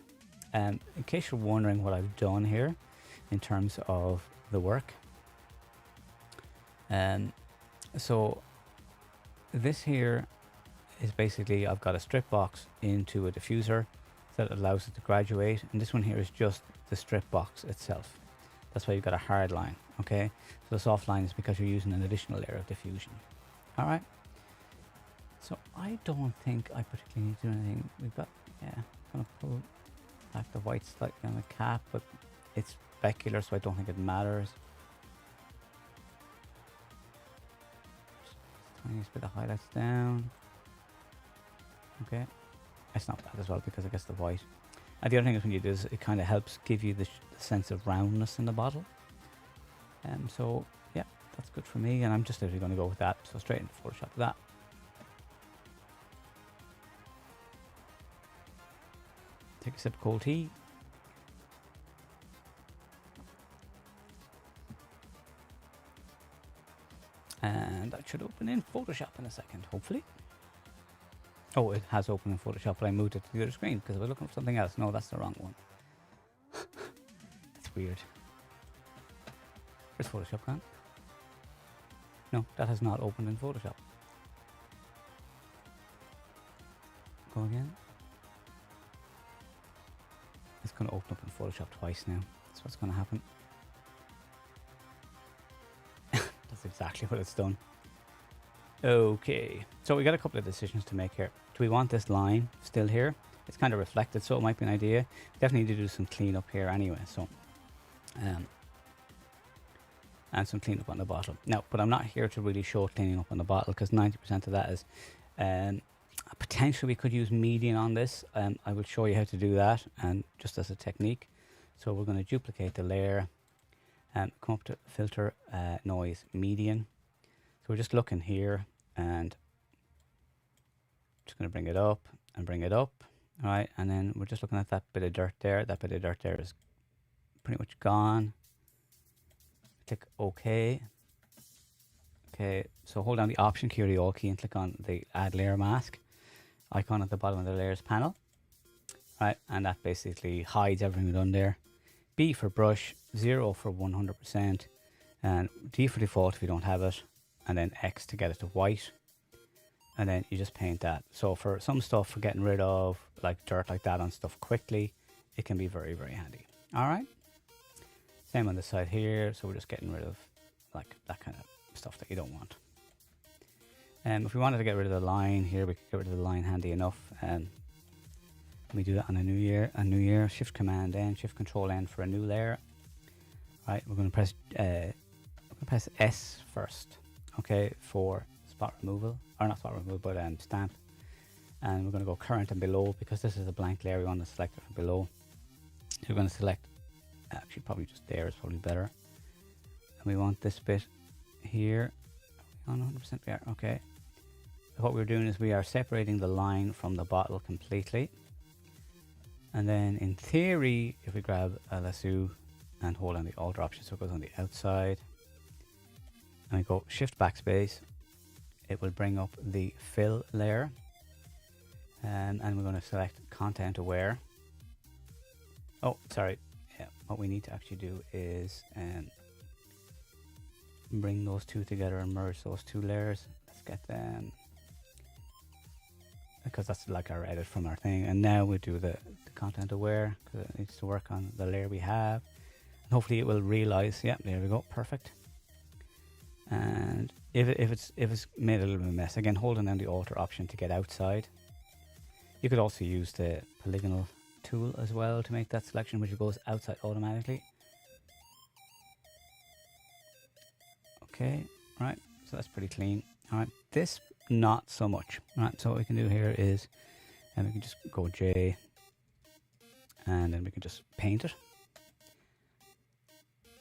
A: In case you're wondering what I've done here in terms of the work. So this here is basically, I've got a strip box into a diffuser that allows it to graduate, and this one here is just the strip box itself. That's why you've got a hard line, okay? So the soft line is because you're using an additional layer of diffusion. All right. So I don't think I particularly need to do anything. We've got, yeah, I'm gonna pull back the white slightly on the cap, but it's specular, so I don't think it matters. Just tiniest bit of highlights down. Okay, it's not bad as well because I guess the white. And the other thing is when you do is it kind of helps give you the sense of roundness in the bottle. So yeah, that's good for me, and I'm just literally going to go with that. So straight into Photoshop with that. Take a sip of cold tea. And that should open in Photoshop in a second, hopefully. Oh, it has opened in Photoshop, but I moved it to the other screen because I was looking for something else. No, that's the wrong one. That's weird. Where's Photoshop gone? No, that has not opened in Photoshop. Go again. It's going to open up in Photoshop twice now. That's what's going to happen. That's exactly what it's done. Okay, so we got a couple of decisions to make here. Do we want this line still here? It's kind of reflected, so it might be an idea. Definitely need to do some cleanup here anyway. So, and some cleanup on the bottle. Now, but I'm not here to really show cleaning up on the bottle because 90% of that is potentially we could use median on this. I will show you how to do that, and just as a technique. So we're going to duplicate the layer and come up to filter, noise, median. So we're just looking here and just going to bring it up and bring it up. All right, and then we're just looking at that bit of dirt there. That bit of dirt there is pretty much gone. Click OK. Okay, so hold down the Option key or the Alt key and click on the Add Layer Mask icon at the bottom of the Layers panel. Right, and that basically hides everything done there. B for brush, 0 for 100%, and D for default if you don't have it, and then X to get it to white. And then you just paint that. So for some stuff, for getting rid of like dirt like that on stuff quickly, it can be very, very handy. All right. Same on the side here. So we're just getting rid of like that kind of stuff that you don't want. And if we wanted to get rid of the line here, we could get rid of the line handy enough. Let me do that on a new year. Shift Command N, Shift Control N for a new layer. Right. We're going to press S first. Okay, for spot removal, or not spot removal, but stamp. And we're going to go current and below because this is a blank layer. We want to select it from below. So we're going to select, actually probably just there is probably better. And we want this bit here. Are we on 100% we are? Okay. So what we're doing is we are separating the line from the bottle completely. And then in theory, if we grab a lasso and hold on the Alt option so it goes on the outside, and we go Shift Backspace, it will bring up the fill layer, and we're going to select Content Aware. Oh, sorry. Yeah, what we need to actually do is bring those two together and merge those two layers. Let's get them, because that's like our edit from our thing. And now we do the Content Aware because it needs to work on the layer we have. And hopefully it will realize. Yeah, there we go. Perfect. And if it's made a little bit of a mess, again, holding down the Alter option to get outside. You could also use the polygonal tool as well to make that selection, which goes outside automatically. Okay, right, so that's pretty clean. All right, this not so much. All right, so what we can do here is, and we can just go J, and then we can just paint it.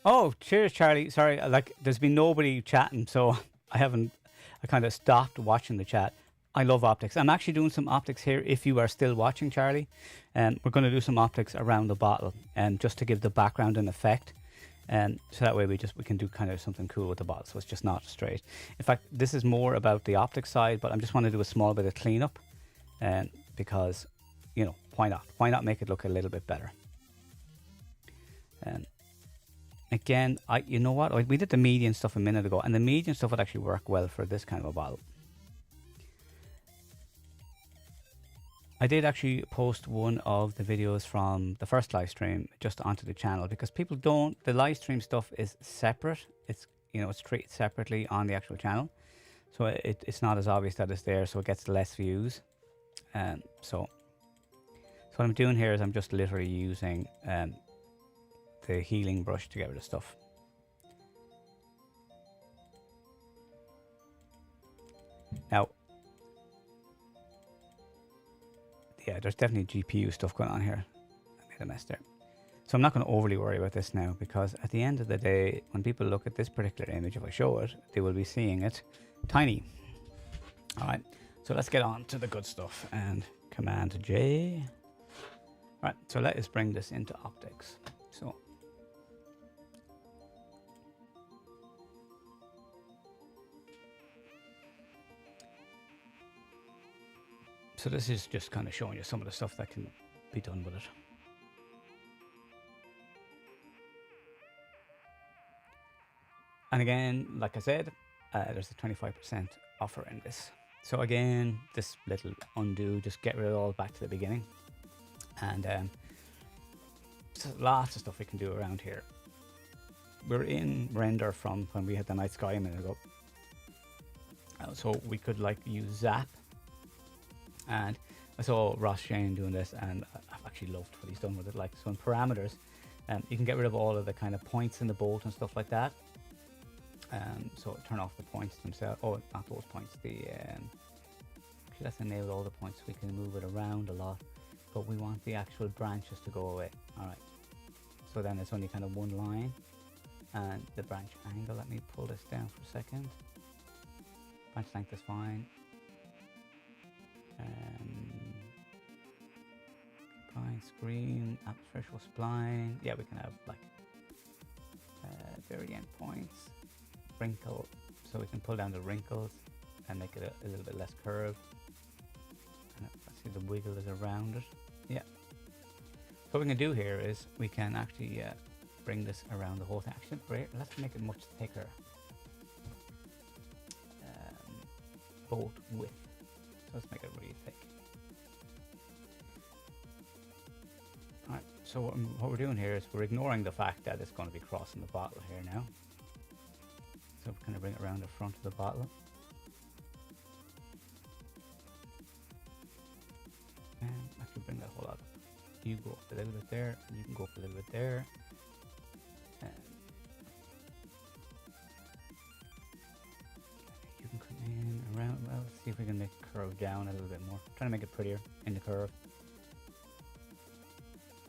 A: Oh, cheers, Charlie. Sorry, like there's been nobody chatting, so I kind of stopped watching the chat. I love optics. I'm actually doing some optics here. If you are still watching, Charlie, we're going to do some optics around the bottle, just to give the background an effect. So that way we can do kind of something cool with the bottle, so it's just not straight. In fact, this is more about the optics side, but I just want to do a small bit of cleanup, because, you know, why not? Why not make it look a little bit better? Again, you know what? We did the median stuff a minute ago, and the median stuff would actually work well for this kind of a bottle. I did actually post one of the videos from the first live stream just onto the channel, because people don't, the live stream stuff is separate. It's, you know, it's treated separately on the actual channel. So it's not as obvious that it's there, so it gets less views. So what I'm doing here is I'm just literally using the healing brush to get rid of stuff. Now, yeah, there's definitely GPU stuff going on here. I made a mess there. So I'm not going to overly worry about this now, because at the end of the day, when people look at this particular image, if I show it, they will be seeing it tiny. All right, so let's get on to the good stuff, and Command J. All right, so let us bring this into optics. So this is just kind of showing you some of the stuff that can be done with it. And again, like I said, there's a 25% offer in this. So again, this little undo, just get rid of it all back to the beginning. And there's lots of stuff we can do around here. We're in render from when we had the night sky a minute ago. So we could like use zap. And I saw Ross Shane doing this, and I've actually loved what he's done with it. Like, so in parameters, you can get rid of all of the kind of points in the bolt and stuff like that. So turn off the points themselves. Oh, not those points. Actually, let's enable all the points. We can move it around a lot, but we want the actual branches to go away. All right. So then it's only kind of one line, and the branch angle. Let me pull this down for a second. Branch length is fine. Spline screen, threshold spline. Yeah, we can have like very end points, wrinkle, so we can pull down the wrinkles and make it a little bit less curved. And let's see, the wiggle is around it. Yeah. So what we can do here is we can actually bring this around the whole thing. Actually, let's make it much thicker. Bolt width. So let's make it really thick. Alright, so what we're doing here is we're ignoring the fact that it's going to be crossing the bottle here now. So we're going to bring it around the front of the bottle. And actually bring that whole lot. You go up a little bit there, and you can go up a little bit there. And you can come in around, well, let's see if we can make it curve down a little bit more. I'm trying to make it prettier in the curve.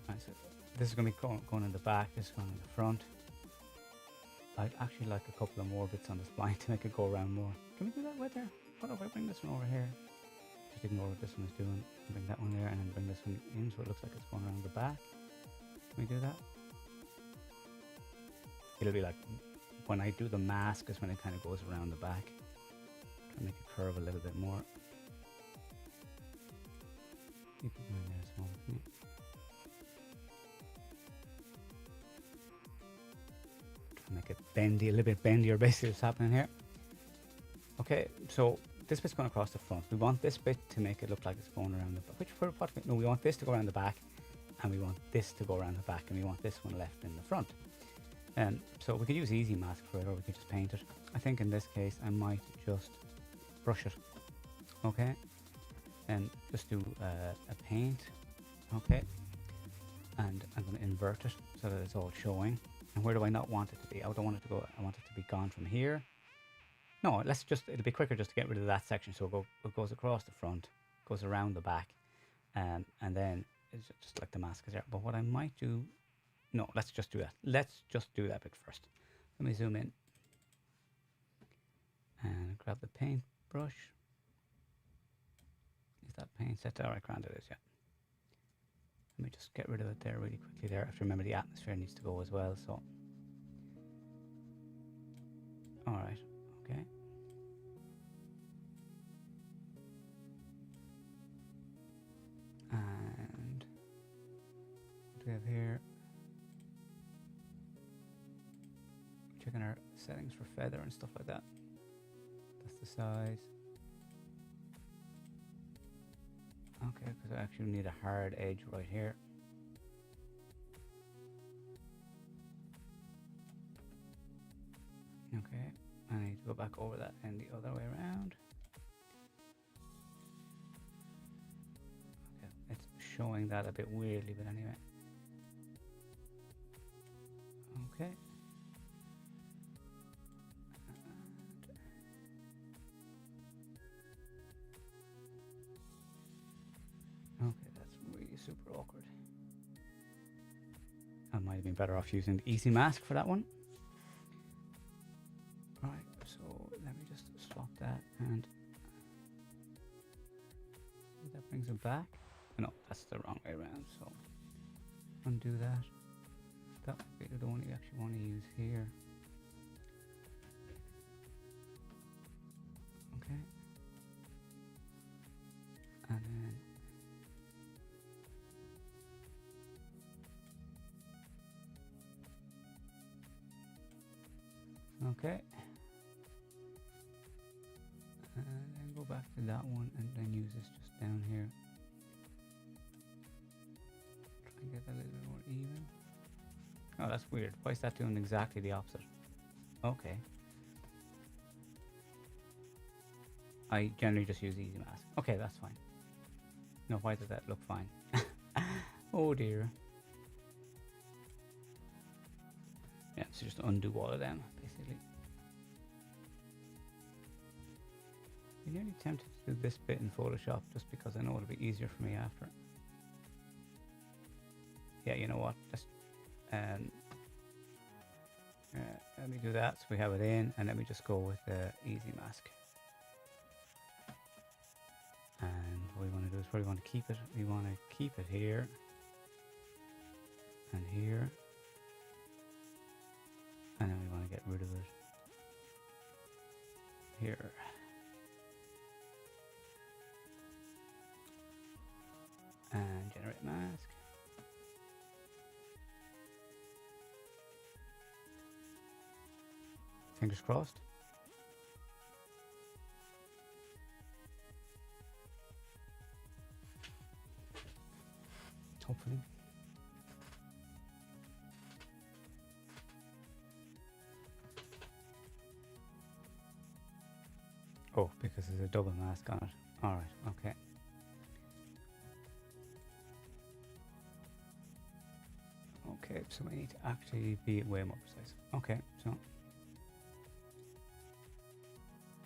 A: Right, so this is going to be going in the back, this is going in the front. I'd actually like a couple of more bits on the spline to make it go around more. Can we do that right there? What if I bring this one over here? Just ignore what this one is doing. Bring that one there and then bring this one in so it looks like it's going around the back. Can we do that? It'll be like when I do the mask is when it kind of goes around the back. Try to make it curve a little bit more. You can go in there small with me. Try to make it bendy, a little bit bendier basically what's happening here. Okay, so this bit's going across the front. We want this bit to make it look like it's going around the back. No, we want this to go around the back, and we want this to go around the back, and we want this one left in the front. So we could use easy mask for it, or we could just paint it. I think in this case I might just brush it. Okay, and just do a paint. Okay, and I'm going to invert it so that it's all showing. And where do I not want it to be? I don't want it to go. I want it to be gone from here. No, it'll be quicker just to get rid of that section. So it goes across the front, goes around the back, and then it's just like the mask is there. But what I might do, no, let's just do that. Let's just do that bit first. Let me zoom in and grab the paintbrush. that paint set to? Alright, grand it is, yeah. Let me just get rid of it there really quickly there. I have to remember the atmosphere needs to go as well, so. Alright, okay. And what do we have here? Checking our settings for feather and stuff like that. That's the size. Okay, because I actually need a hard edge right here. Okay, I need to go back over that and the other way around. Okay, it's showing that a bit weirdly, but anyway. Okay. Okay, that's really super awkward. I might have been better off using the easy mask for that one. Right, so let me just swap that and that brings it back. No, that's the wrong way around, so undo that. That would be the one you actually want to use here. Okay. And then okay. And then go back to that one and then use this just down here. Try and get that a little bit more even. Oh, that's weird. Why is that doing exactly the opposite? Okay. I generally just use easy mask. Okay, that's fine. No, why does that look fine? Oh dear. Yeah, so just undo all of them, basically. I'm nearly tempted to do this bit in Photoshop just because I know it'll be easier for me after. Yeah, you know what? Just let me do that so we have it in, and let me just go with the easy mask. And what we want to do is where we want to keep it. We want to keep it here and here, and then we want to get rid of it here. And generate mask. Fingers crossed. Hopefully. Oh, because there's a double mask on it. Alright, okay. Okay, so we need to actually be way more precise. Okay, so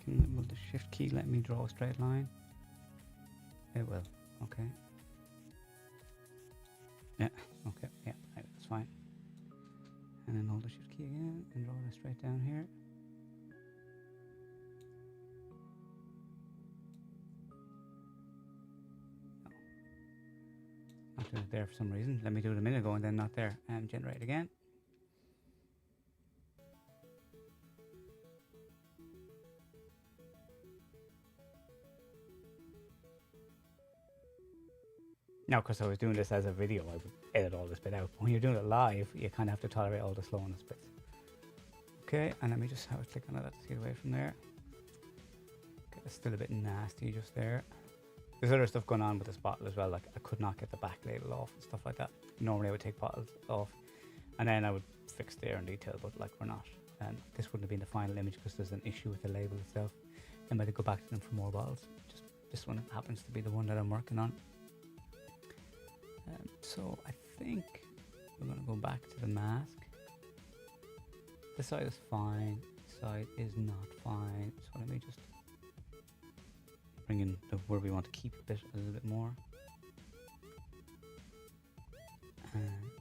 A: will the shift key let me draw a straight line? It will. Okay. Yeah, okay, yeah, that's fine. And then hold the shift key again and draw it straight down here. No. Not doing it there for some reason. Let me do it a minute ago and then not there. And generate again. Now, because I was doing this as a video, I would edit all this bit out. But when you're doing it live, you kind of have to tolerate all the slowness bits. Okay, and let me just have a click on that to get away from there. Okay, it's still a bit nasty just there. There's other stuff going on with this bottle as well, like I could not get the back label off and stuff like that. Normally I would take bottles off and then I would fix the air and detail, but like we're not. And this wouldn't have been the final image because there's an issue with the label itself. I might go back to them for more bottles. Just this one happens to be the one that I'm working on. So I think we're going to go back to the mask. This side is fine, this side is not fine. So let me just bring in where we want to keep it a little bit more. And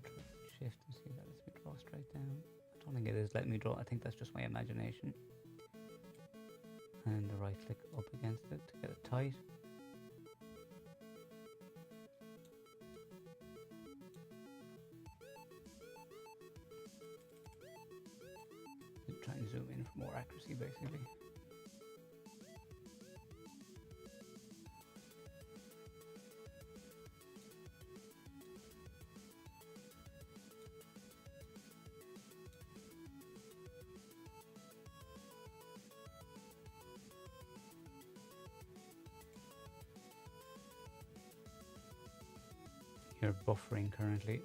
A: Control Shift and see if that lets me draw straight down. I don't think it is letting me draw, I think that's just my imagination. And the right click up against it to get it tight. zoom in for more accuracy, basically. You're buffering currently.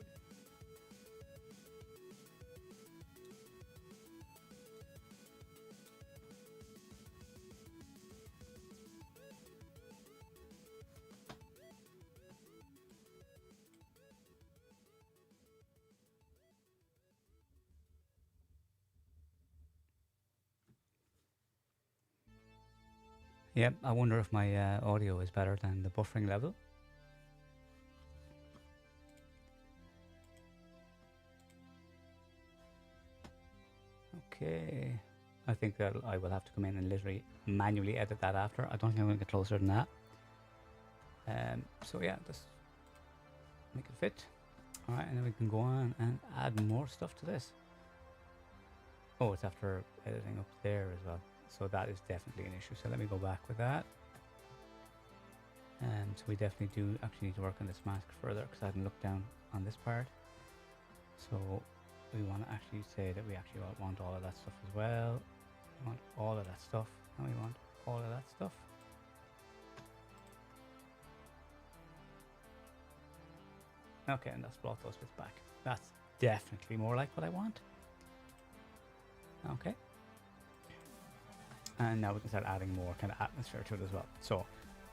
A: Yep, I wonder if my audio is better than the buffering level. Okay, I think that I will have to come in and literally manually edit that after. I don't think I'm going to get closer than that. So yeah, just make it fit. All right, and then we can go on and add more stuff to this. Oh, it's after editing up there as well. So that is definitely an issue. So let me go back with that. So we definitely do actually need to work on this mask further because I hadn't looked down on this part. So we want to actually say that we actually want all of that stuff as well. We want all of that stuff, and we want all of that stuff. Okay, and that's brought those bits back. That's definitely more like what I want. Okay. And now we can start adding more kind of atmosphere to it as well. So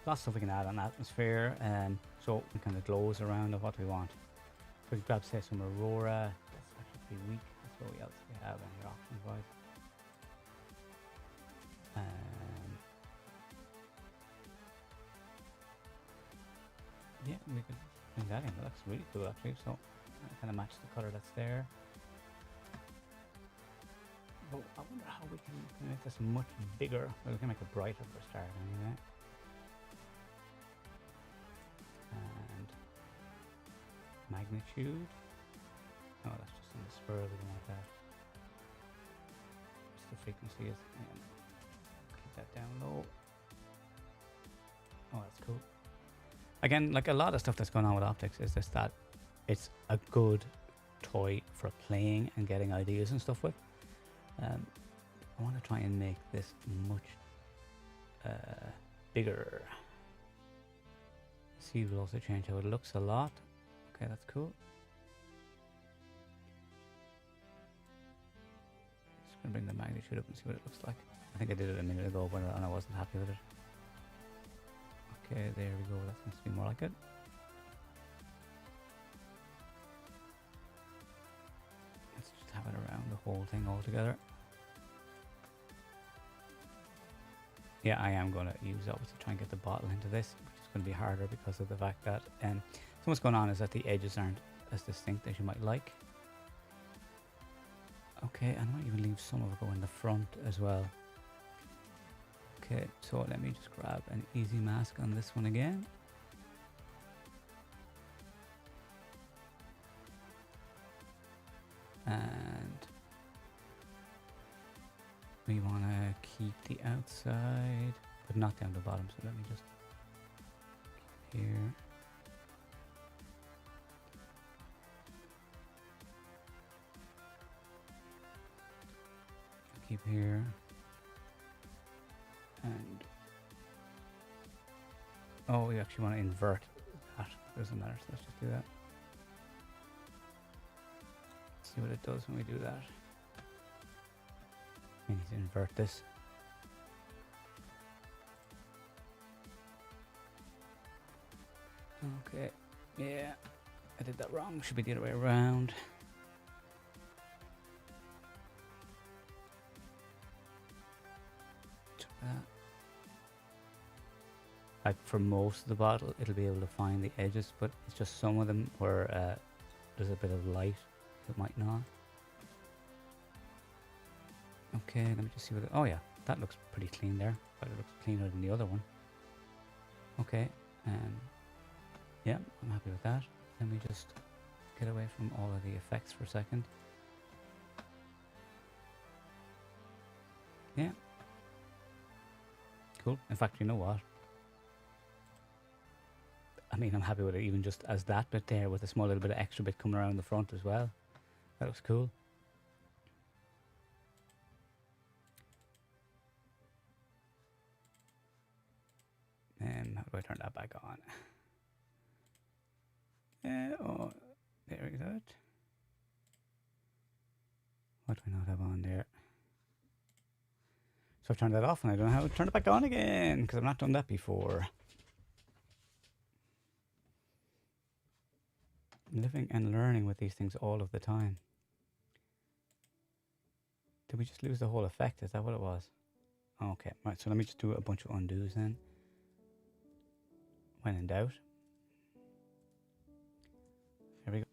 A: lots of stuff we can add on atmosphere, and so we kind of glows around of what we want. So we grab, say, some Aurora. That's actually pretty weak. That's what else we have in here options wise. Yeah, we could bring that in. That looks really cool actually. So kind of match the color that's there. But I wonder how we can make this much bigger. Well, we can make it brighter for a start anyway. And magnitude. Oh, that's just on the spur. We don't want that. Just the frequency is. Keep that down low. Oh, that's cool. Again, like a lot of stuff that's going on with optics is just that it's a good toy for playing and getting ideas and stuff with. I want to try and make this much bigger. See, we'll also change how it looks a lot. Okay, that's cool. Just gonna bring the magnitude up and see what it looks like. I think I did it a minute ago, but I wasn't happy with it. Okay, there we go. That seems to be more like it. Let's just have it around the whole thing all together. Yeah, I am going to use that to try and get the bottle into this, which is going to be harder because of the fact that so what's going on is that the edges aren't as distinct as you might like. Okay, and I might even leave some of it go in the front as well. Okay, so let me just grab an easy mask on this one again. And we want to keep the outside, but not down the bottom. So let me just keep here. Keep here. And oh, we actually want to invert that. Doesn't matter. So let's just do that. See what it does when we do that. We need to invert this. Okay, yeah, I did that wrong. Should be the other way around. Check that. Like for most of the bottle, it'll be able to find the edges, but it's just some of them where there's a bit of light. It might not. Okay, let me just see what oh yeah, that looks pretty clean there, but it looks cleaner than the other one. Okay, yeah, I'm happy with that. Let me just get away from all of the effects for a second. Yeah. Cool. In fact, you know what? I mean, I'm happy with it even just as that bit there with a small little bit of extra bit coming around the front as well. That looks cool. How do I turn that back on? Oh, there we go. What do I not have on there? So I've turned that off and I don't know how to turn it back on again because I've not done that before. Living and learning with these things all of the time. Did we just lose the whole effect? Is that what it was? Okay, right, so let me just do a bunch of undos then. When in doubt. There we go.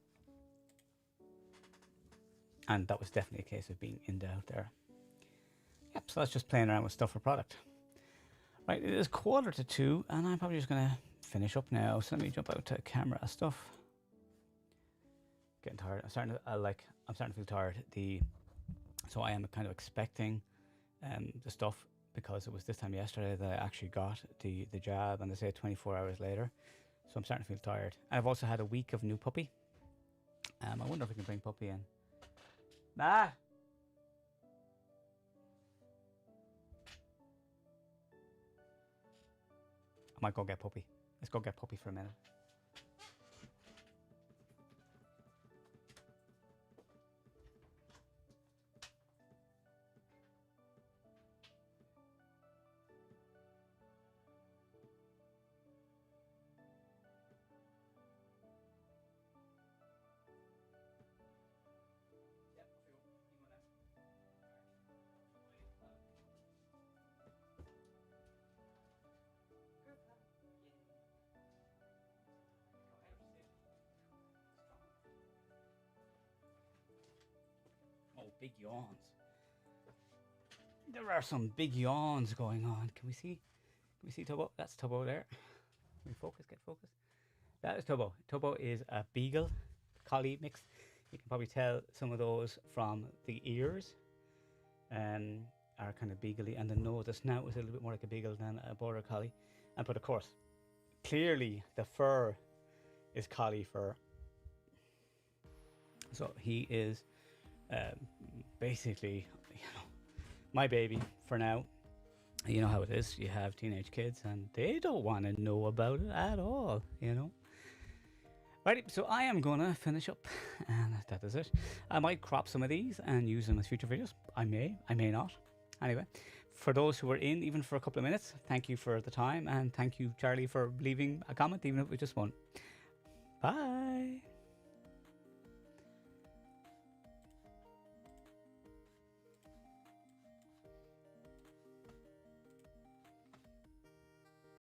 A: And that was definitely a case of being in doubt there. Yep, so that's just playing around with stuff for product. Right, it is 1:45 and I'm probably just going to finish up now. So let me jump out to camera stuff. Getting tired. I'm starting to feel tired. So I am kind of expecting the stuff because it was this time yesterday that I actually got the jab, and they say 24 hours later. So I'm starting to feel tired. I've also had a week of new puppy. I wonder if we can bring puppy in. Nah. I might go get puppy. Let's go get puppy for a minute. Oh, big yawns. There are some big yawns going on. Can we see Tubbo? That's Tubbo there. Can we focus? Get focused. That is Tubbo. Tubbo is a beagle collie mix. You can probably tell some of those from the ears. Are kind of beagly, and the nose, the snout is a little bit more like a beagle than a border collie. But of course, clearly the fur is collie fur. So he is basically, my baby for now. You know how it is. You have teenage kids and they don't want to know about it at all, Right, so I am gonna finish up, and that is it. I might crop some of these and use them as future videos. I may not. Anyway, for those who were in, even for a couple of minutes, thank you for the time, and thank you, Charlie, for leaving a comment, even if it was just one. Bye.